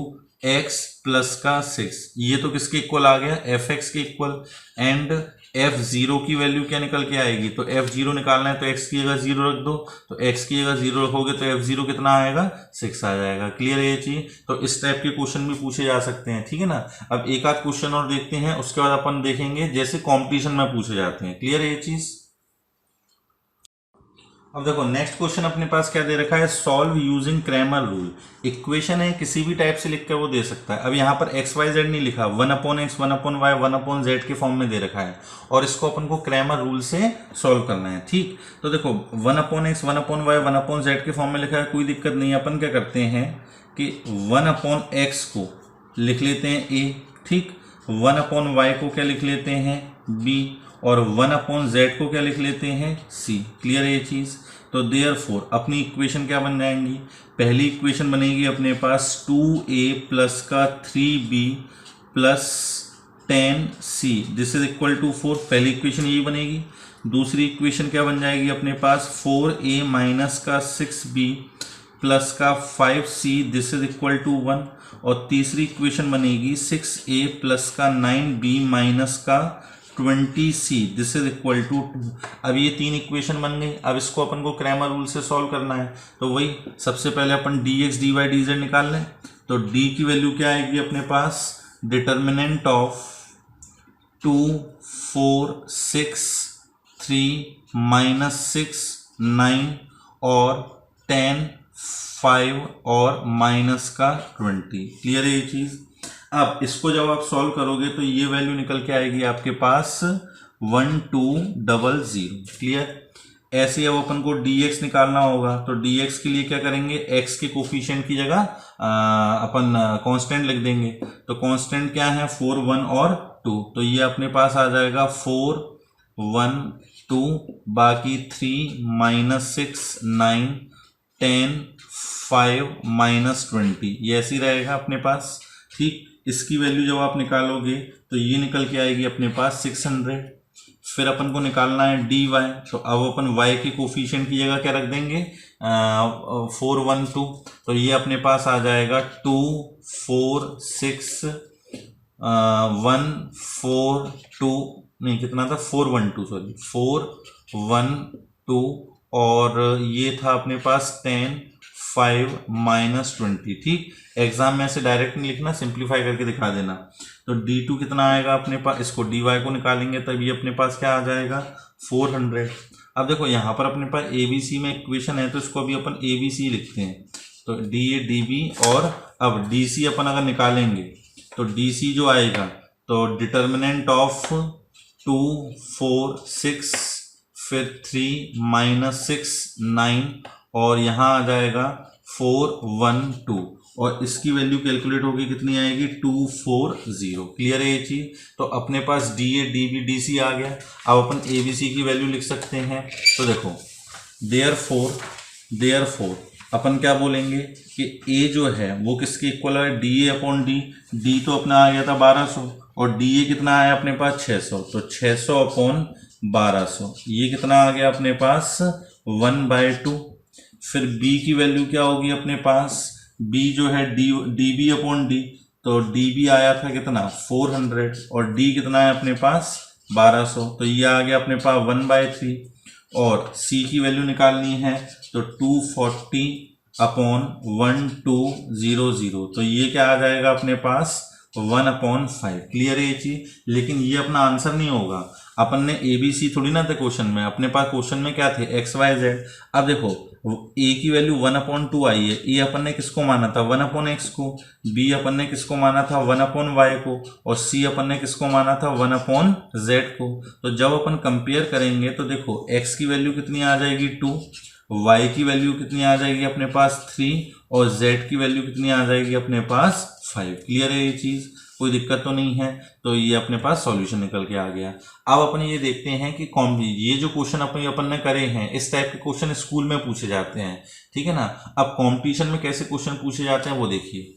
x plus का 6, ये तो किसके इक्वल आ गया, fx के इक्वल। एंड f0 की वैल्यू क्या निकल के आएगी, तो f0 निकालना है तो x की जगह 0 रख दो, तो x की जगह 0 रखोगे तो f0 कितना आएगा, 6 आ जाएगा। क्लियर है ये चीज। तो इस टाइप के क्वेश्चन भी पूछे जा सकते हैं, ठीक है ना। अब एक आध क्वेश्चन और देखते हैं, उसके बाद अपन देखेंगे जैसे कॉम्पिटिशन में पूछे जाते हैं। क्लियर है ये चीज। अब देखो नेक्स्ट क्वेश्चन अपने पास क्या दे रखा है, solve using Cramer rule. Equation है किसी भी टाइप से लिख कर वो दे सकता है। अब यहाँ पर XYZ नहीं लिखा, 1/x 1/y 1/z के फॉर्म में दे रखा है, और इसको अपन को क्रैमर रूल से सॉल्व करना है। ठीक, तो देखो 1/x 1/y 1/z के फॉर्म में लिखा है, कोई दिक्कत नहीं है। अपन क्या करते हैं कि 1/x को लिख लेते हैं a, ठीक, 1/y को क्या लिख लेते हैं b, और 1/z को क्या लिख लेते हैं c। क्लियर है ये चीज। तो देयरफॉर अपनी इक्वेशन क्या बन जाएंगी, पहली इक्वेशन बनेगी अपने पास 2a प्लस का 3b plus 10c, this is equal to 4। पहली इक्वेशन यही बनेगी। दूसरी इक्वेशन क्या बन जाएगी अपने पास, 4a माइनस का 6b प्लस का 5c, this is equal to 1। और तीसरी इक्वेशन बनेगी 6a प्लस का 9b माइनस का 20c, this is equal to 2। अब ये 3 इक्वेशन बन गई। अब इसको अपन को क्रैमर रूल से सॉल्व करना है, तो वही सबसे पहले अपन dx dy dz निकाल लें। तो d की वैल्यू क्या आएगी अपने पास, डिटर्मिनेंट ऑफ 2 4 6 3 -6 9 और 10 5 और माइनस का 20। क्लियर है ये चीज। अब इसको जब आप सॉल्व करोगे तो ये वैल्यू निकल के आएगी आपके पास 1200। क्लियर। ऐसे अब अपन को dx निकालना होगा, तो dx के लिए क्या करेंगे, x के कोफिशिएंट की जगह अपन कांस्टेंट लिख देंगे। तो कांस्टेंट क्या है, 4 1 और 2, तो ये अपने पास आ जाएगा 4 1 2, बाकी 3 -6 9 10 5 -20, ये ऐसे ही रहेगा अपने पास। ठीक, इसकी वैल्यू जब आप निकालोगे तो ये निकल के आएगी अपने पास 600। फिर अपन को निकालना है dy, तो अब अपन y के कोफिशिएंट की जगह क्या रख देंगे 412, तो ये अपने पास आ जाएगा 2 4 6 1 4 2, नहीं कितना था 412, सॉरी 412, और ये था अपने पास 10 5 -20। ठीक, एग्जाम में ऐसे डायरेक्ट नहीं लिखना, सिंप्लीफाई करके दिखा देना। तो d2 कितना आएगा अपने पास, इसको dy को निकालेंगे तब ये अपने पास क्या आ जाएगा 400। अब देखो यहाँ पर अपने पास abc में इक्वेशन है, तो इसको अभी अपन abc लिखते हैं, तो da db, और अब dc अपन अगर निकालेंगे तो dc जो आएगा तो डिटर्मिनेंट ऑफ 2 4 6 फिर 3 -6 9, और यहाँ आ जाएगा 412, और इसकी वैल्यू कैलकुलेट होगी कितनी आएगी 240। क्लियर है ये चीज। तो अपने पास D A D B D C आ गया। अब अपन ए बी सी की वैल्यू लिख सकते हैं। तो देखो देयरफॉर अपन क्या बोलेंगे कि ए जो है वो किसके इक्वल है, D A upon D. D तो अपना आ गया था 1200 और डी ए कितना आया अपने पास 600, तो 600 अपॉन 1200 ये कितना आ गया अपने पास 1/2। फिर b की वैल्यू क्या होगी अपने पास, b जो है डी बी अपॉन डी, तो डी बी आया था कितना 400 और d कितना है अपने पास 1200, तो ये आ गया अपने पास 1/3। और c की वैल्यू निकालनी है तो 240 अपॉन 1200, तो ये क्या आ जाएगा अपने पास 1/5। क्लियर है ये चीज। लेकिन ये अपना आंसर नहीं होगा, अपन ने ए बी सी थोड़ी ना थे क्वेश्चन में, अपने पास क्वेश्चन में क्या थे एक्स वाई जेड। अब देखो ए की वैल्यू 1/2 आई है, ए अपन ने किसको माना था 1/x को, बी अपन ने किसको माना था 1/y को, और सी अपन ने किसको माना था 1/z को। तो जब अपन कंपेयर करेंगे तो देखो एक्स की वैल्यू कितनी आ जाएगी 2, y की वैल्यू कितनी आ जाएगी अपने पास 3, और z की वैल्यू कितनी आ जाएगी अपने पास 5। क्लियर है ये चीज, कोई दिक्कत तो नहीं है। तो ये अपने पास सॉल्यूशन निकल के आ गया। अब अपन ये देखते हैं कि ये जो क्वेश्चन अपन ने करे हैं इस टाइप के क्वेश्चन स्कूल में पूछे जाते हैं, ठीक है ना। अब कंपटीशन में कैसे क्वेश्चन पूछे जाते हैं वो देखिए।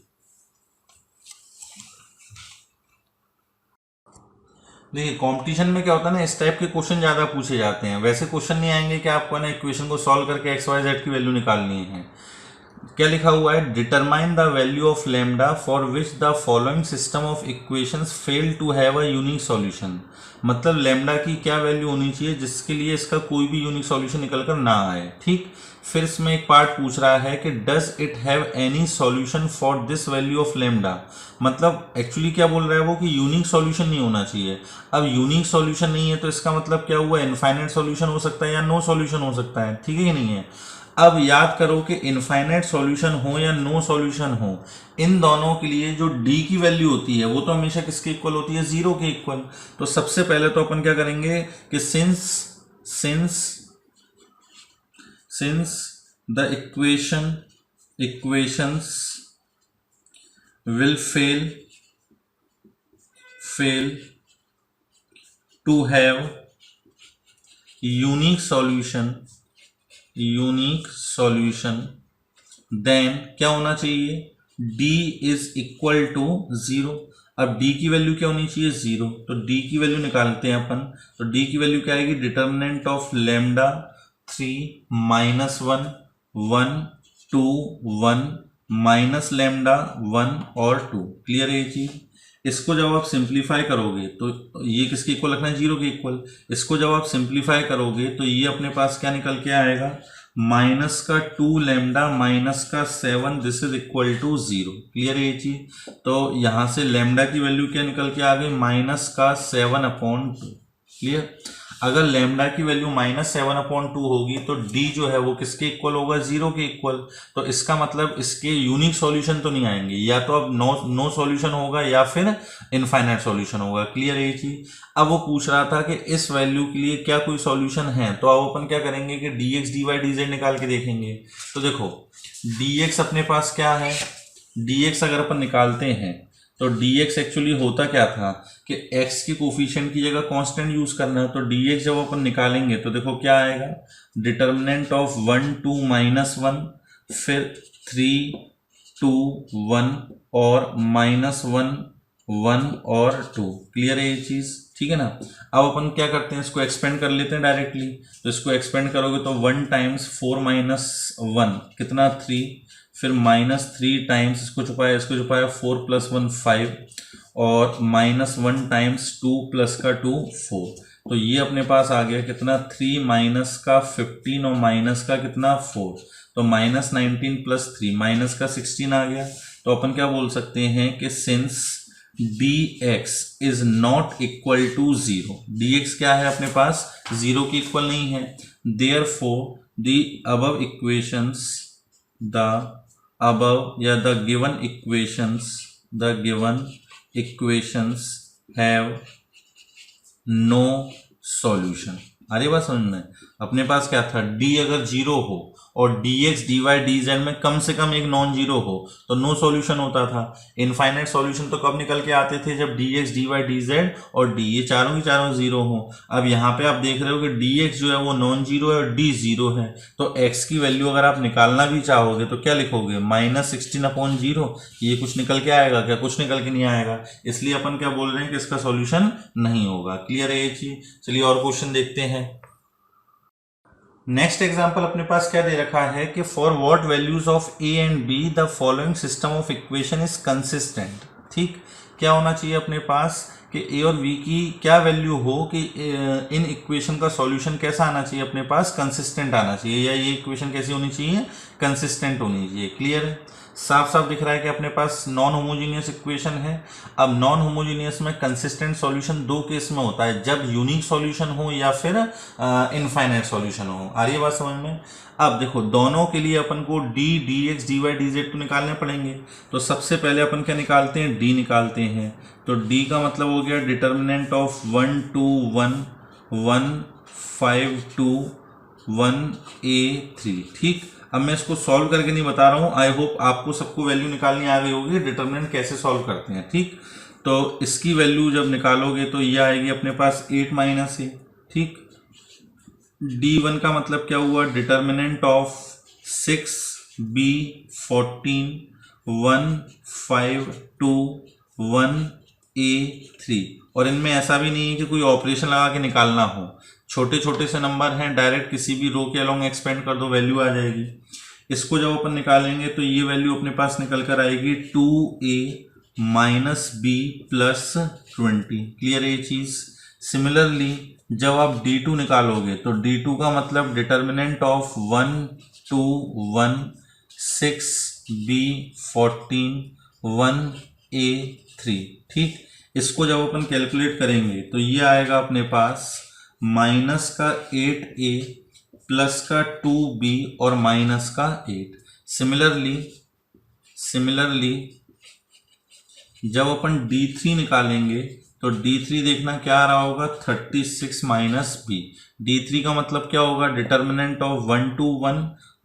देखिए कंपटीशन में क्या होता है ना, इस टाइप के क्वेश्चन ज्यादा पूछे जाते हैं। वैसे क्वेश्चन नहीं आएंगे कि आपको ना इक्वेशन को सॉल्व करके एक्स वाई जेड की वैल्यू निकालनी है। क्या लिखा हुआ है, determine the value of lambda for which the following system of equations fail to have a unique solution. मतलब लैम्डा की क्या वैल्यू होनी चाहिए जिसके लिए इसका कोई भी यूनिक सॉल्यूशन निकल कर ना आए। ठीक, फिर इसमें एक पार्ट पूछ रहा है कि does it have any solution for this value of lambda. मतलब एक्चुअली क्या बोल रहा है वो कि यूनिक सॉल्यूशन नहीं होना चाहिए। अब यूनिक सॉल्यूशन नहीं है तो इसका मतलब क्या हुआ, इनफाइनाइट सॉल्यूशन हो सकता है या नो सॉल्यूशन हो सकता है। ठीक है कि नहीं है। अब याद करो कि इनफाइनाइट सॉल्यूशन हो या नो सॉल्यूशन हो, इन दोनों के लिए जो d की वैल्यू होती है वो तो हमेशा किसके इक्वल होती है, 0 के इक्वल। तो सबसे पहले तो अपन क्या करेंगे कि since the equations will fail to have unique solution then क्या होना चाहिए, d इज इक्वल टू 0। अब d की वैल्यू क्या होनी चाहिए 0, तो d की वैल्यू निकालते हैं अपन। तो d की वैल्यू क्या आएगी, determinant of lambda 3 -1 1 2 1 minus lambda 1 और 2। क्लियर है ये चीज। इसको जब आप सिंप्लीफाई करोगे तो ये किसके इक्वल रखना है, 0 के इक्वल। इसको जब आप सिंप्लीफाई करोगे तो ये अपने पास क्या निकल के आएगा, माइनस का 2 लैम्डा माइनस का 7, this is equal to 0। Clear है ये चीज। तो यहां से लैम्डा की वैल्यू क्या निकल के आ गई, माइनस का 7/2। क्लियर। अगर लैम्डा की वैल्यू -7/2 होगी तो d जो है वो किसके इक्वल होगा, 0 के इक्वल। तो इसका मतलब इसके यूनिक सॉल्यूशन तो नहीं आएंगे, या तो अब नो सॉल्यूशन होगा या फिर इनफाइनाइट सॉल्यूशन होगा। क्लियर है ये चीज। अब वो पूछ रहा था कि इस वैल्यू के लिए क्या कोई सॉल्यूशन है, तो अब अपन क्या करेंगे कि dx dy dz निकाल के देखेंगे। तो देखो dx अपने पास क्या है, dx अगर अपन निकालते हैं तो dx एक्चुअली होता क्या था कि x की कोफिशिएंट की जगह कांस्टेंट यूज करना है। तो dx जब अपन निकालेंगे तो देखो क्या आएगा, डिटर्मिनेंट ऑफ 1 2 -1 फिर 3 2 1 और -1 1 और 2। क्लियर है ये चीज, ठीक है ना। अब अपन क्या करते हैं, इसको एक्सपेंड कर लेते हैं डायरेक्टली। तो इसको एक्सपेंड करोगे तो 1 टाइम्स 4 माइनस 1 कितना 3, फिर -3 टाइम्स इसको छुपाया 4 प्लस 1 5, और -1 टाइम्स 2 प्लस का 2 4। तो ये अपने पास आ गया कितना 3 माइनस का 15 और माइनस का कितना 4, तो -19 प्लस 3 माइनस का 16 आ गया। तो अपन क्या बोल सकते हैं कि since dx is not equal to 0, dx क्या है अपने पास 0 के इक्वल नहीं है, therefore the above equations, the above या the given equations have no solution. अरे बात समझ में, अपने पास क्या था, d अगर 0 हो और dx dy dz में कम से कम एक नॉन जीरो हो तो नो सॉल्यूशन होता था। इनफाइनाइट सॉल्यूशन तो कब निकल के आते थे, जब dx dy dz और d ये चारों की चारों जीरो हो। अब यहाँ पे आप देख रहे हो कि dx जो है वो नॉन जीरो है और d जीरो है, तो x की वैल्यू अगर आप निकालना भी चाहोगे तो क्या लिखोगे, -16/0। ये कुछ निकल के आएगा क्या, कुछ निकल के नहीं आएगा, इसलिए अपन क्या बोल रहे हैं कि इसका सॉल्यूशन नहीं होगा। क्लियर है ये चीज। चलिए और क्वेश्चन देखते हैं। नेक्स्ट एग्जाम्पल अपने पास क्या दे रखा है कि for what values of A and be the following system of equation is consistent. ठीक, क्या होना चाहिए अपने पास कि ए और बी की क्या वैल्यू हो कि इन इक्वेशन का सॉल्यूशन कैसा आना चाहिए अपने पास, कंसिस्टेंट आना चाहिए, या ये इक्वेशन कैसी होनी चाहिए, कंसिस्टेंट होनी चाहिए। क्लियर है, साफ साफ दिख रहा है कि अपने पास नॉन होमोजीनियस इक्वेशन है। अब नॉन होमोजीनियस में कंसिस्टेंट सॉल्यूशन दो केस में होता है, जब यूनिक सॉल्यूशन हो या फिर इनफाइनाइट सॉल्यूशन हो। आ रही है बात समझ में। अब देखो दोनों के लिए अपन को d dx dy dz तो निकालने पड़ेंगे। तो सबसे पहले अपन क्या निकालते हैं, d निकालते हैं। तो d का मतलब हो गया डिटर्मिनेंट ऑफ 1 2 1 1 5 2 1 a 3। ठीक, अब मैं इसको सॉल्व करके नहीं बता रहा हूं, आई होप आपको सबको वैल्यू निकालनी आ गई होगी डिटरमिनेंट कैसे सॉल्व करते हैं। ठीक, तो इसकी वैल्यू जब निकालोगे तो ये आएगी अपने पास 8 माइनस ए। ठीक, d1 का मतलब क्या हुआ, डिटर्मिनेंट ऑफ 6 b 14 1 5 2 1 a 3। और इनमें ऐसा भी नहीं है कि कोई ऑपरेशन लगा के निकालना हो, छोटे छोटे से नंबर हैं, डायरेक्ट किसी भी रो के अलोंग एक्सपेंड कर दो वैल्यू आ जाएगी। इसको जब अपन निकालेंगे तो ये वैल्यू अपने पास निकल कर आएगी 2a minus B plus 20। Clear है ये चीज। सिमिलरली जब आप d2 निकालोगे तो d2 का मतलब डिटर्मिनेंट ऑफ 1 2 1 6 b 14 1 a 3। ठीक, इसको जब अपन कैलकुलेट करेंगे तो ये आएगा अपने पास माइनस का 8a प्लस का 2b और माइनस का 8। सिमिलरली जब अपन d3 निकालेंगे तो d3 देखना क्या आ रहा होगा, 36 माइनस b। d3 का मतलब क्या होगा, determinant of 1 2 1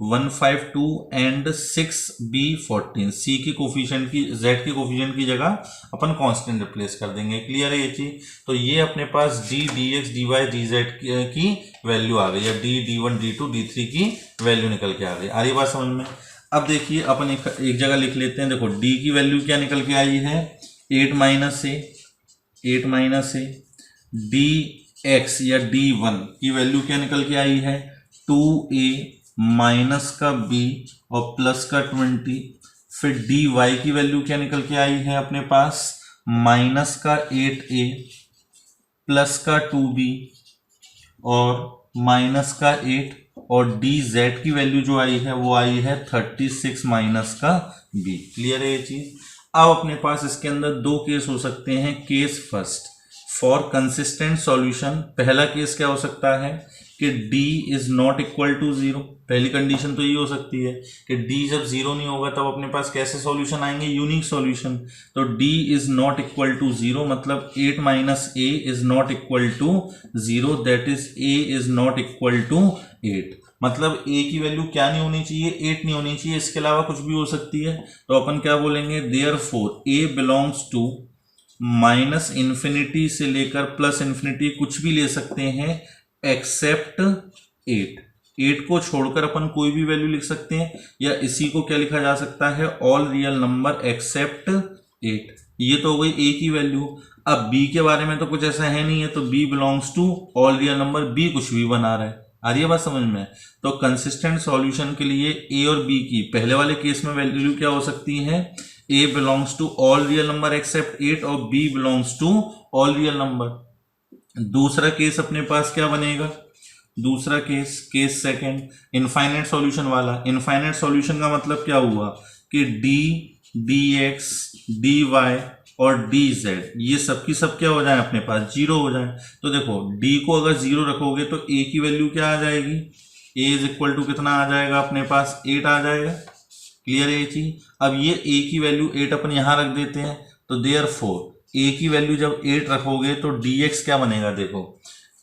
1 5 2 and 6 b 14। c की कोफिशिएंट की, z की कोफिशिएंट की जगह अपन कांस्टेंट रिप्लेस कर देंगे। क्लियर है ये चीज। तो ये अपने पास d dx dy dz की वैल्यू आ गई, या d d1 d2 d3 की वैल्यू निकल के आ गई। आ रही बात समझ में। अब देखिए अपन एक जगह लिख लेते हैं। देखो d की वैल्यू क्या निकल के आई है, 8 माइनस ए। dx या d1 की वैल्यू क्या निकल के आई है, 2a माइनस का b और प्लस का 20। फिर dy की वैल्यू क्या निकल के आई है अपने पास, माइनस का 8a प्लस का 2b और माइनस का 8, और dz की वैल्यू जो आई है वो आई है 36 माइनस का b। क्लियर है ये चीज। अब अपने पास इसके अंदर दो केस हो सकते हैं। Case first, for consistent solution, पहला केस क्या हो सकता है कि d is not equal to 0। पहली कंडीशन तो ये हो सकती है कि d जब 0 नहीं होगा तब अपने पास कैसे सॉल्यूशन आएंगे, यूनिक सॉल्यूशन। तो d is not equal to 0 मतलब 8 minus a is not equal to 0, that is a is not equal to 8। मतलब a की वैल्यू क्या नहीं होनी चाहिए, 8 नहीं होनी चाहिए, इसके अलावा कुछ भी हो सकती है। तो अपन क्या बोलेंगे, therefore a belongs to minus infinity से लेकर प्लस इन्फिनिटी, कुछ भी ले सकते हैं एक्सेप्ट 8 को छोड़कर अपन कोई भी वैल्यू लिख सकते हैं, या इसी को क्या लिखा जा सकता है, ऑल रियल नंबर एक्सेप्ट 8। ये तो हो गई ए की वैल्यू। अब बी के बारे में तो कुछ ऐसा है नहीं है, तो b belongs to all real number, b कुछ भी बना रहा है। आ रही है बात समझ में? तो कंसिस्टेंट सॉल्यूशन के लिए ए और बी की पहले वाले केस में वैल्यू क्या हो सकती है? A belongs to all real number except 8 और B belongs to all real number. दूसरा केस अपने पास क्या बनेगा? दूसरा case, case second, infinite solution वाला। इनफाइनाइट सॉल्यूशन का मतलब क्या हुआ कि D, D x, D Y और डी जेड ये सब की सब क्या हो जाए अपने पास? जीरो हो जाए। तो देखो डी को अगर जीरो रखोगे तो ए की वैल्यू क्या आ जाएगी? ए इज इक्वल टू कितना आ जाएगा अपने पास? 8 आ जाएगा। क्लियर है ये चीज? अब ये ए की वैल्यू 8 अपन यहां रख देते हैं, तो देयरफॉर ए की वैल्यू जब 8 रखोगे तो डी एक्स क्या बनेगा? देखो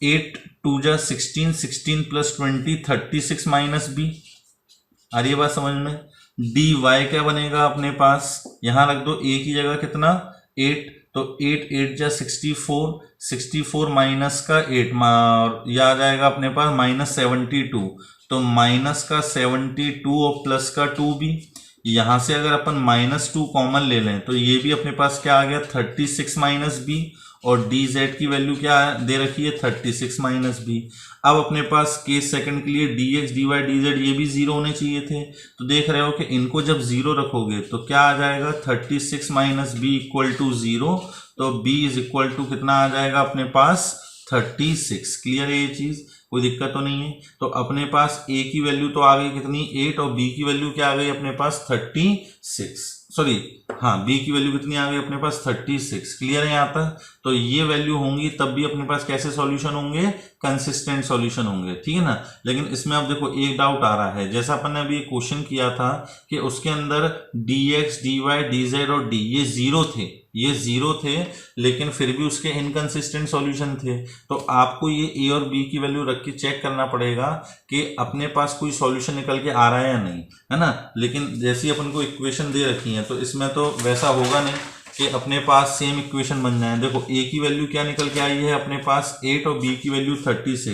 8 2 जा 16, 16 प्लस 20 36 माइनस बी। आ रही है बात समझ में? डी वाई क्या बनेगा अपने पास? यहां रख दो ए की जगह कितना? 8, तो 8 8 जा 64, 64 माइनस का 8 यह आ जाएगा अपने पास -72। तो माइनस का 72 और प्लस का 2 भी। यहां से अगर अपन -2 कॉमन ले लें तो ये भी अपने पास क्या आ गया? 36 माइनस बी। और डी जेड की वैल्यू क्या दे रखी है? 36 माइनस बी। अब अपने पास केस सेकंड के लिए d x, D y, d Z ये भी जीरो होने चाहिए थे। तो देख रहे हो कि इनको जब जीरो रखोगे तो क्या आ जाएगा? 36 minus b equal to zero. तो बी इज इक्वल टू कितना आ जाएगा अपने पास? 36। क्लियर है ये चीज? कोई दिक्कत तो नहीं है? तो अपने पास ए की वैल्यू तो आ गई कितनी? 8 और बी की वैल्यू क्या आ गई अपने पास? 36। सॉरी, हाँ बी की वैल्यू कितनी आ गई अपने पास? 36। क्लियर है यहाँ तक? तो ये वैल्यू होंगी तब भी अपने पास कैसे सॉल्यूशन होंगे? कंसिस्टेंट सॉल्यूशन होंगे। ठीक है ना? लेकिन इसमें अब देखो एक डाउट आ रहा है, जैसा अपन ने अभी एक क्वेश्चन किया था कि उसके अंदर d x, D y, d z और डी ये जीरो थे, ये जीरो थे, लेकिन फिर भी उसके इनकंसिस्टेंट सॉल्यूशन थे। तो आपको ये ए और बी की वैल्यू रख के चेक करना पड़ेगा कि अपने पास कोई सॉल्यूशन निकल के आ रहा है या नहीं, है ना? लेकिन जैसी अपन को इक्वेशन दे रखी है तो इसमें तो वैसा होगा नहीं कि अपने पास सेम इक्वेशन बन जाए। देखो ए की वैल्यू क्या निकल के आई है अपने पास? 8 और बी की वैल्यू 36।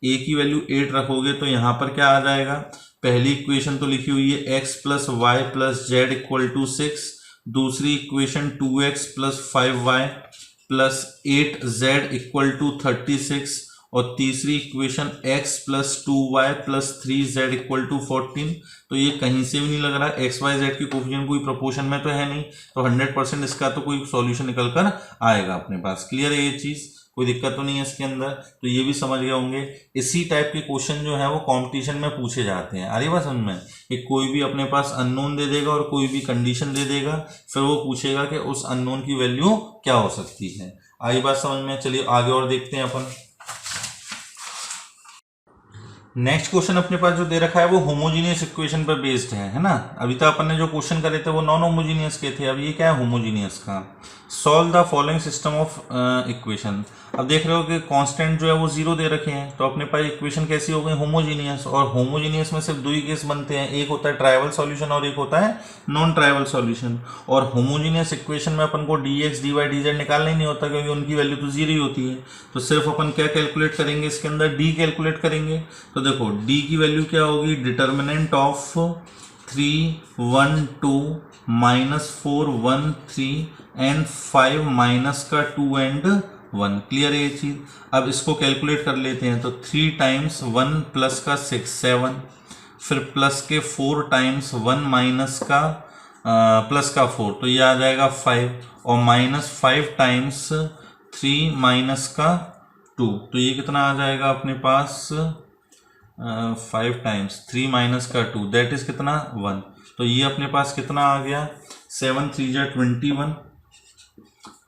ए की वैल्यू 8 रखोगे तो यहाँ पर क्या आ जाएगा? पहली इक्वेशन तो लिखी हुई है x plus y plus z equal to 6। दूसरी equation 2x plus 5y plus 8z equal to 36। और तीसरी equation x plus 2y plus 3z equal to 14। तो ये कहीं से भी नहीं लग रहा एक्स वाई जेड की कोफिशिएंट कोई प्रोपोर्शन में तो है नहीं, तो 100% इसका तो कोई सॉल्यूशन निकल कर आएगा अपने पास। क्लियर है ये चीज? कोई दिक्कत तो नहीं है इसके अंदर? तो ये भी समझ गए होंगे। इसी टाइप के क्वेश्चन जो है वो कंपटीशन में पूछे जाते हैं। अरे बात समझ में कि कोई भी अपने पास अननोन दे देगा और कोई भी कंडीशन दे देगा, फिर वो पूछेगा कि उस अननोन की वैल्यू क्या हो सकती है। आई बात समझ में? चलिए आगे और देखते हैं अपन। नेक्स्ट क्वेश्चन अपने पास जो दे रखा है वो होमोजीनियस इक्वेशन पर बेस्ड है ना? अभी तक अपन ने जो क्वेश्चन करे थे वो नॉन होमोजीनियस के थे, अब ये क्या है? होमोजीनियस का। Solve the following system of equation. अब देख रहे हो कि कांस्टेंट जो है वो जीरो दे रखे हैं, तो अपने पास इक्वेशन कैसी हो गई? होमोजीनियस। और होमोजीनियस में सिर्फ दो ही केस बनते हैं, एक होता है ट्राइवल सॉल्यूशन और एक होता है नॉन ट्राइवल सॉल्यूशन। और होमोजीनियस इक्वेशन में अपन को d x, D y, d z निकालना ही नहीं होता क्योंकि उनकी वैल्यू तो जीरो ही होती है। तो सिर्फ अपन क्या कैलकुलेट करेंगे इसके अंदर? डी कैलकुलेट करेंगे। तो देखो डी की वैल्यू क्या होगी? डिटर्मिनेंट ऑफ 3 1 2 -4 1 3 एंड 5 माइनस का 2 एंड 1। क्लियर है ये चीज? अब इसको कैलकुलेट कर लेते हैं। तो 3 टाइम्स 1 प्लस का 6 7, फिर प्लस के 4 टाइम्स 1 माइनस का प्लस का 4, तो ये आ जाएगा 5। और -5 टाइम्स 3 माइनस का 2, तो ये कितना आ जाएगा अपने पास? 5 टाइम्स 3 माइनस का 2 दैट इज कितना? 1। तो ये अपने पास कितना आ गया? 7 3 जा 21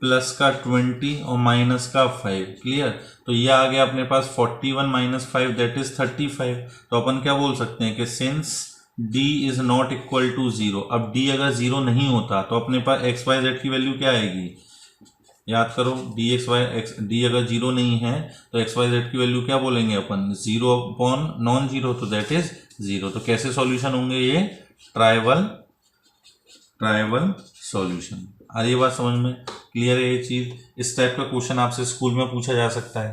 प्लस का 20 और माइनस का 5। क्लियर? तो ये आ गया अपने पास 41 माइनस 5 दैट इज 35। तो अपन क्या बोल सकते हैं कि सिंस d is not equal to 0। अब d अगर 0 नहीं होता तो अपने पास एक्स वाई जेड की वैल्यू क्या आएगी? याद करो, d x y x d अगर 0 नहीं है तो एक्स वाई जेड की वैल्यू क्या बोलेंगे अपन? 0 अपॉन नॉन जीरो, तो दैट इज 0। तो कैसे सॉल्यूशन होंगे ये? Trivial solution. आ रही बात समझ में? क्लियर है ये चीज? इस टाइप का क्वेश्चन आपसे स्कूल में पूछा जा सकता है।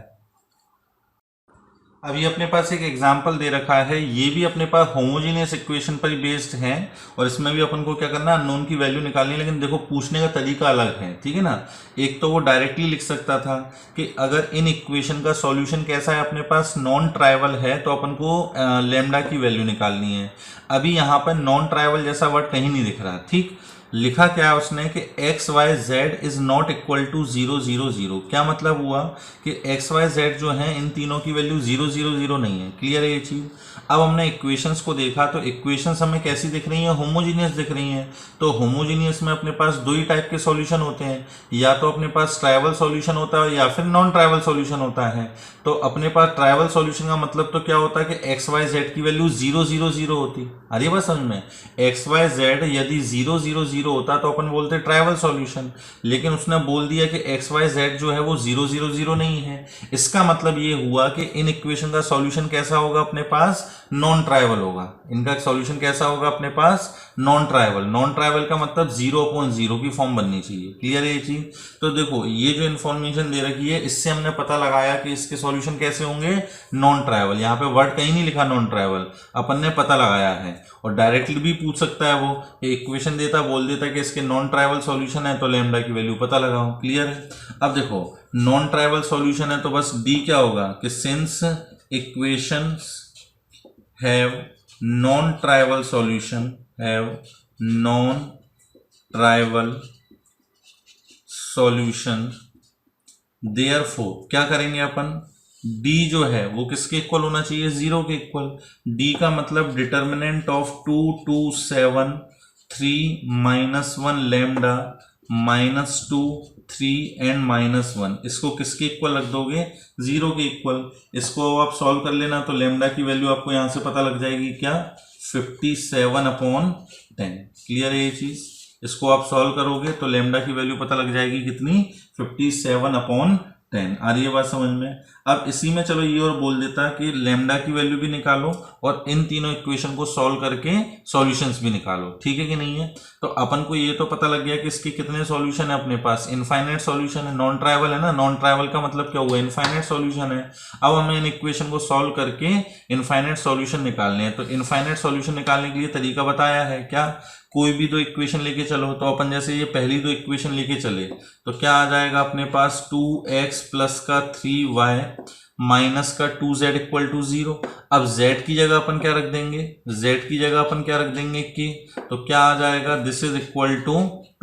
अभी अपने पास एक एग्जाम्पल दे रखा है, ये भी अपने पास होमोजीनियस इक्वेशन पर बेस्ड है और इसमें भी अपन को क्या करना है, अननोन की वैल्यू निकालनी है। लेकिन देखो पूछने का तरीका अलग है, ठीक है ना। एक तो वो डायरेक्टली लिख सकता था कि अगर इन इक्वेशन का सॉल्यूशन कैसा है, अपने पास नॉन ट्राइवल है तो अपन को लेमडा की वैल्यू निकालनी है। अभी यहाँ पर नॉन ट्राइवल जैसा वर्ड कहीं नहीं दिख रहा, ठीक। लिखा क्या है उसने कि x y z is not equal to 0 0 0। क्या मतलब हुआ कि एक्स वाई जेड जो है इन तीनों की वैल्यू 0 0 0 नहीं है। क्लियर है ये चीज। अब हमने इक्वेशंस को देखा तो इक्वेशंस हमें कैसी दिख रही हैं, होमोजीनियस दिख रही हैं। तो होमोजीनियस में अपने पास दो ही टाइप के सॉल्यूशन होते हैं, या तो अपने पास ट्राइवल सॉल्यूशन होता है या फिर नॉन ट्राइवल सॉल्यूशन होता है। तो अपने पास ट्राइवल सॉल्यूशन का मतलब तो क्या होता है कि एक्स वाई जेड की वैल्यू 0 0 0 होती। अरे बस समझ में, एक्स वाई जेड यदि 0 0 0 होता तो अपन बोलते ट्राइवल सॉल्यूशन। लेकिन उसने बोल दिया कि एक्स वाई जेड जो है वो 0 0 0 नहीं है। इसका मतलब ये हुआ कि इन इक्वेशन का सॉल्यूशन कैसा होगा, अपने पास नॉन ट्राइवल होगा। इनका सॉल्यूशन कैसा होगा अपने पास, नॉन ट्राइवल। नॉन ट्राइवल का मतलब 0/0 की फॉर्म बननी चाहिए। क्लियर है ये चीज। तो देखो ये जो इन्फॉर्मेशन दे रखी है इससे हमने पता लगाया कि इसके सॉल्यूशन कैसे होंगे, नॉन ट्राइवल। यहाँ पे वर्ड कहीं नहीं लिखा नॉन ट्राइवल, अपन ने पता लगाया है। और डायरेक्टली भी पूछ सकता है, वो इक्वेशन देता बोल देता कि इसके नॉन ट्राइवल सॉल्यूशन है तो लैम्डा की वैल्यू पता लगाओ। क्लियर है। अब देखो नॉन ट्राइवल सॉल्यूशन है तो बस डी क्या होगा कि since equations have non-trivial solution, have non-trivial solution, therefore क्या करेंगे अपन, d जो है वो किसके इक्वल होना चाहिए, 0 के इक्वल। d का मतलब डिटर्मिनेंट ऑफ 2 2 7 3 -1 लैम्डा -2 3 एंड -1, इसको किसके इक्वल रख दोगे, 0 के इक्वल। इसको आप सॉल्व कर लेना तो लैम्डा की वैल्यू आपको यहां से पता लग जाएगी, क्या, 57/10। क्लियर है ये चीज। इसको आप सॉल्व करोगे तो लैम्डा की वैल्यू पता लग जाएगी कितनी, 57/10। आ रही है बात समझ में। अब इसी में चलो ये और बोल देता कि लैम्डा की वैल्यू भी निकालो और इन तीनों इक्वेशन को सॉल्व करके सॉल्यूशंस भी निकालो। ठीक है कि नहीं है। तो अपन को ये तो पता लग गया कि इसके कितने सॉल्यूशन है, अपने पास इनफाइनाइट सॉल्यूशन है। नॉन ट्राइवल है ना, नॉन ट्राइवल का मतलब क्या हुआ, इनफाइनाइट सॉल्यूशन है। अब हमें इन इक्वेशन को सॉल्व करके इनफाइनाइट सॉल्यूशन निकालने हैं। तो इनफाइनाइट सॉल्यूशन निकालने के लिए तरीका बताया है, क्या, कोई भी दो इक्वेशन लेके चलो। तो अपन जैसे ये पहली दो इक्वेशन लेके चले तो क्या आ जाएगा अपने पास, 2x प्लस का 3y माइनस का 2z इक्वल टू 0। अब z की जगह अपन क्या रख देंगे, z की जगह अपन क्या रख देंगे k। तो क्या आ जाएगा, this is equal to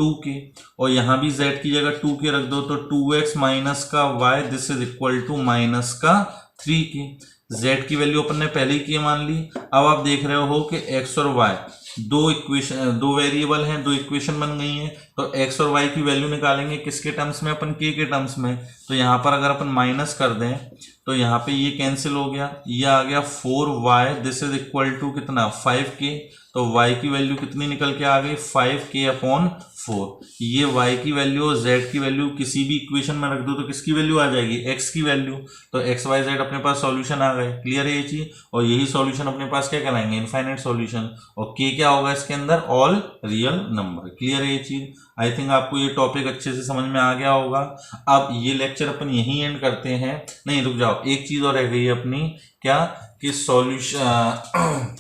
2k। और यहां भी z की जगह 2k रख दो तो 2x माइनस का y this is equal to minus का 3k। z की वैल्यू अपन ने पहले ही k मान ली। अब आप देख रहे हो कि x और y दो इक्वेशन, दो वेरिएबल हैं, दो इक्वेशन बन गई हैं। तो x और y की वैल्यू निकालेंगे किसके टर्म्स में, अपन k के टर्म्स में। तो यहाँ पर अगर अपन माइनस कर दें तो यहाँ पे ये कैंसिल हो गया, ये आ गया 4y this is equal to कितना, 5k। तो y की वैल्यू कितनी निकल के आ गई, 5k/4। ये y की वैल्यू और z की वैल्यू किसी भी इक्वेशन में रख दो तो किसकी वैल्यू आ जाएगी, x की वैल्यू। तो x y z अपने पास सॉल्यूशन आ गए। क्लियर है ये चीज। और यही सॉल्यूशन अपने पास क्या कराएंगे, इनफाइनाइट सॉल्यूशन। और k क्या होगा इसके अंदर, ऑल रियल नंबर। क्लियर है ये चीज। आई थिंक आपको ये टॉपिक अच्छे से समझ में आ गया होगा। अब ये लेक्चर अपन यहीं एंड करते हैं। नहीं रुक जाओ, एक चीज और रह गई है अपनी, क्या, कि सॉल्यूशन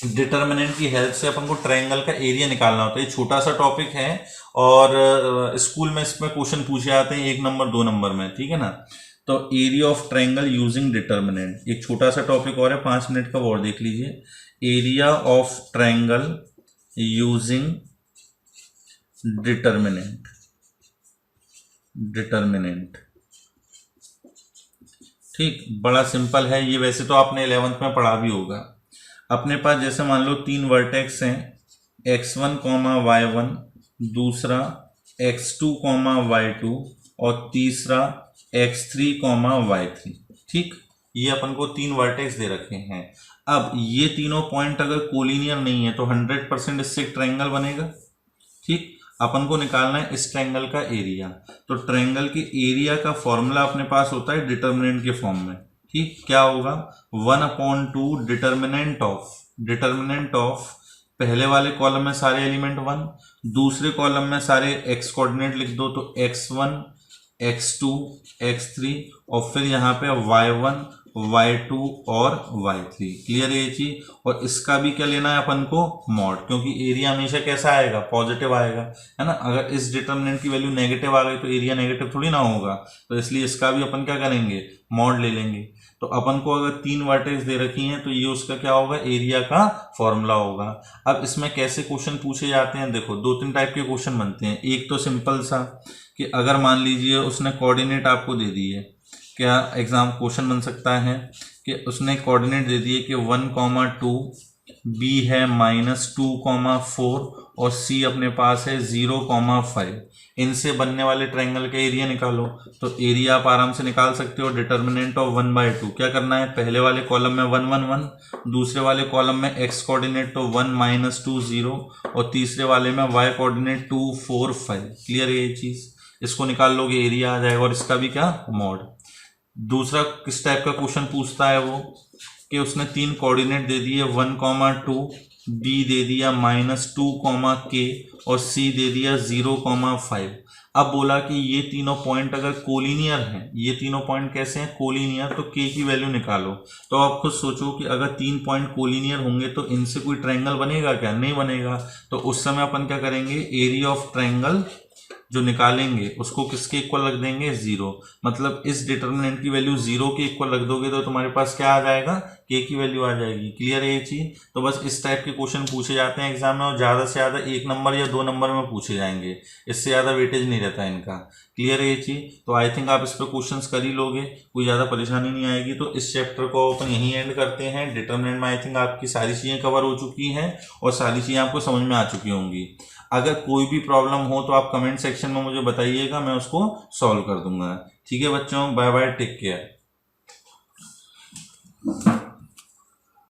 डिटर्मिनेंट की हेल्प से अपन को ट्रायंगल का एरिया निकालना होता है। ये छोटा सा टॉपिक है और स्कूल में इसमें क्वेश्चन पूछे जाते हैं 1 नंबर 2 नंबर में, ठीक है ना। तो area of triangle using determinant एक छोटा सा टॉपिक और है, 5 मिनट का और देख लीजिए। Area of triangle using determinant ठीक, बड़ा सिंपल है ये। वैसे तो आपने 11th में पढ़ा भी होगा। अपने पास जैसे मान लो 3 वर्टेक्स हैं, x1, y1, दूसरा x2, y2 और तीसरा x3, y3। ठीक, ये अपन को 3 वर्टेक्स दे रखे हैं। अब ये तीनों पॉइंट अगर कोलिनियर नहीं है तो 100% इससे एक ट्रायंगल बनेगा। ठीक, अपन को निकालना है इस ट्रायंगल का एरिया। तो ट्रायंगल के एरिया का फॉर्मूला अपने पास होता है डिटर्मिनेंट के फॉर्म में। ठीक, क्या होगा, 1/2 डिटर्मिनेंट ऑफ पहले वाले कॉलम में सारे एलिमेंट 1, दूसरे कॉलम में सारे x कोऑर्डिनेट लिख दो तो x1 x2 x3 और फिर यहाँ पे y1 y2 और y3। क्लियर है ये चीज। और इसका भी क्या लेना है अपन को, मॉड, क्योंकि एरिया हमेशा कैसा आएगा, पॉजिटिव आएगा, है ना। अगर इस डिटर्मिनेंट की वैल्यू नेगेटिव आ गई तो एरिया नेगेटिव थोड़ी ना होगा, तो इसलिए इसका भी अपन क्या करेंगे, मॉड ले लेंगे। तो अपन को अगर 3 वर्टेक्स दे रखी हैं तो ये उसका क्या होगा, एरिया का फॉर्मूला होगा। अब इसमें कैसे क्वेश्चन पूछे जाते हैं, देखो 2-3 टाइप के क्वेश्चन बनते हैं। एक तो सिंपल सा कि अगर मान लीजिए उसने कोऑर्डिनेट आपको दे दी है, क्या एग्जाम क्वेश्चन बन सकता है कि उसने कोऑर्डिनेट दे दिए कि 1,2, बी है -2,4 और सी अपने पास है 0,5। इनसे बनने वाले ट्रायंगल का एरिया निकालो। तो एरिया आप आराम से निकाल सकते हो, डिटर्मिनेंट ऑफ 1/2। क्या करना है, पहले वाले कॉलम में 1 1 1, दूसरे वाले कॉलम में x कोऑर्डिनेट तो 1 -2 0 और तीसरे वाले में y कोऑर्डिनेट 2 4 5। क्लियर है ये चीज, इसको निकाल लोगे एरिया आ जाएगा और इसका भी क्या, मॉड। दूसरा किस टाइप का क्वेश्चन पूछता है वो, कि उसने 3 कोऑर्डिनेट दे दिए 1,2, बी दे दिया -2, और सी दे दिया 0,5। अब बोला कि ये तीनों पॉइंट अगर कोलिनियर हैं, ये तीनों पॉइंट कैसे हैं, कोलिनियर, तो के की वैल्यू निकालो। तो आप खुद सोचो कि अगर 3 पॉइंट कोलिनियर होंगे तो इनसे कोई ट्रायंगल बनेगा क्या, नहीं बनेगा। तो उस समय अपन क्या करेंगे, एरिया ऑफ ट्रायंगल जो निकालेंगे उसको किसके इक्वल रख देंगे, 0। मतलब इस डिटर्मिनेंट की वैल्यू 0 के इक्वल रख दोगे तो तुम्हारे पास क्या आ जाएगा, के की वैल्यू आ जाएगी। क्लियर है ये चीज। तो बस इस टाइप के क्वेश्चन पूछे जाते हैं एग्जाम में, और ज्यादा से ज्यादा 1 नंबर या 2 नंबर में पूछे जाएंगे, इससे ज्यादा वेटेज नहीं रहता इनका। क्लियर है ये चीज। तो आई थिंक आप इस पर क्वेश्चंस कर ही लोगे, कोई ज्यादा परेशानी नहीं आएगी। तो इस चैप्टर को अपन यहीं एंड करते हैं। डिटर्मिनेंट में आई थिंक आपकी सारी चीजें कवर हो चुकी हैं और सारी चीजें आपको समझ में आ चुकी होंगी। अगर कोई भी प्रॉब्लम हो तो आप कमेंट सेक्शन में मुझे बताइएगा, मैं उसको सॉल्व कर दूंगा। ठीक है बच्चों, बाय बाय, टेक केयर।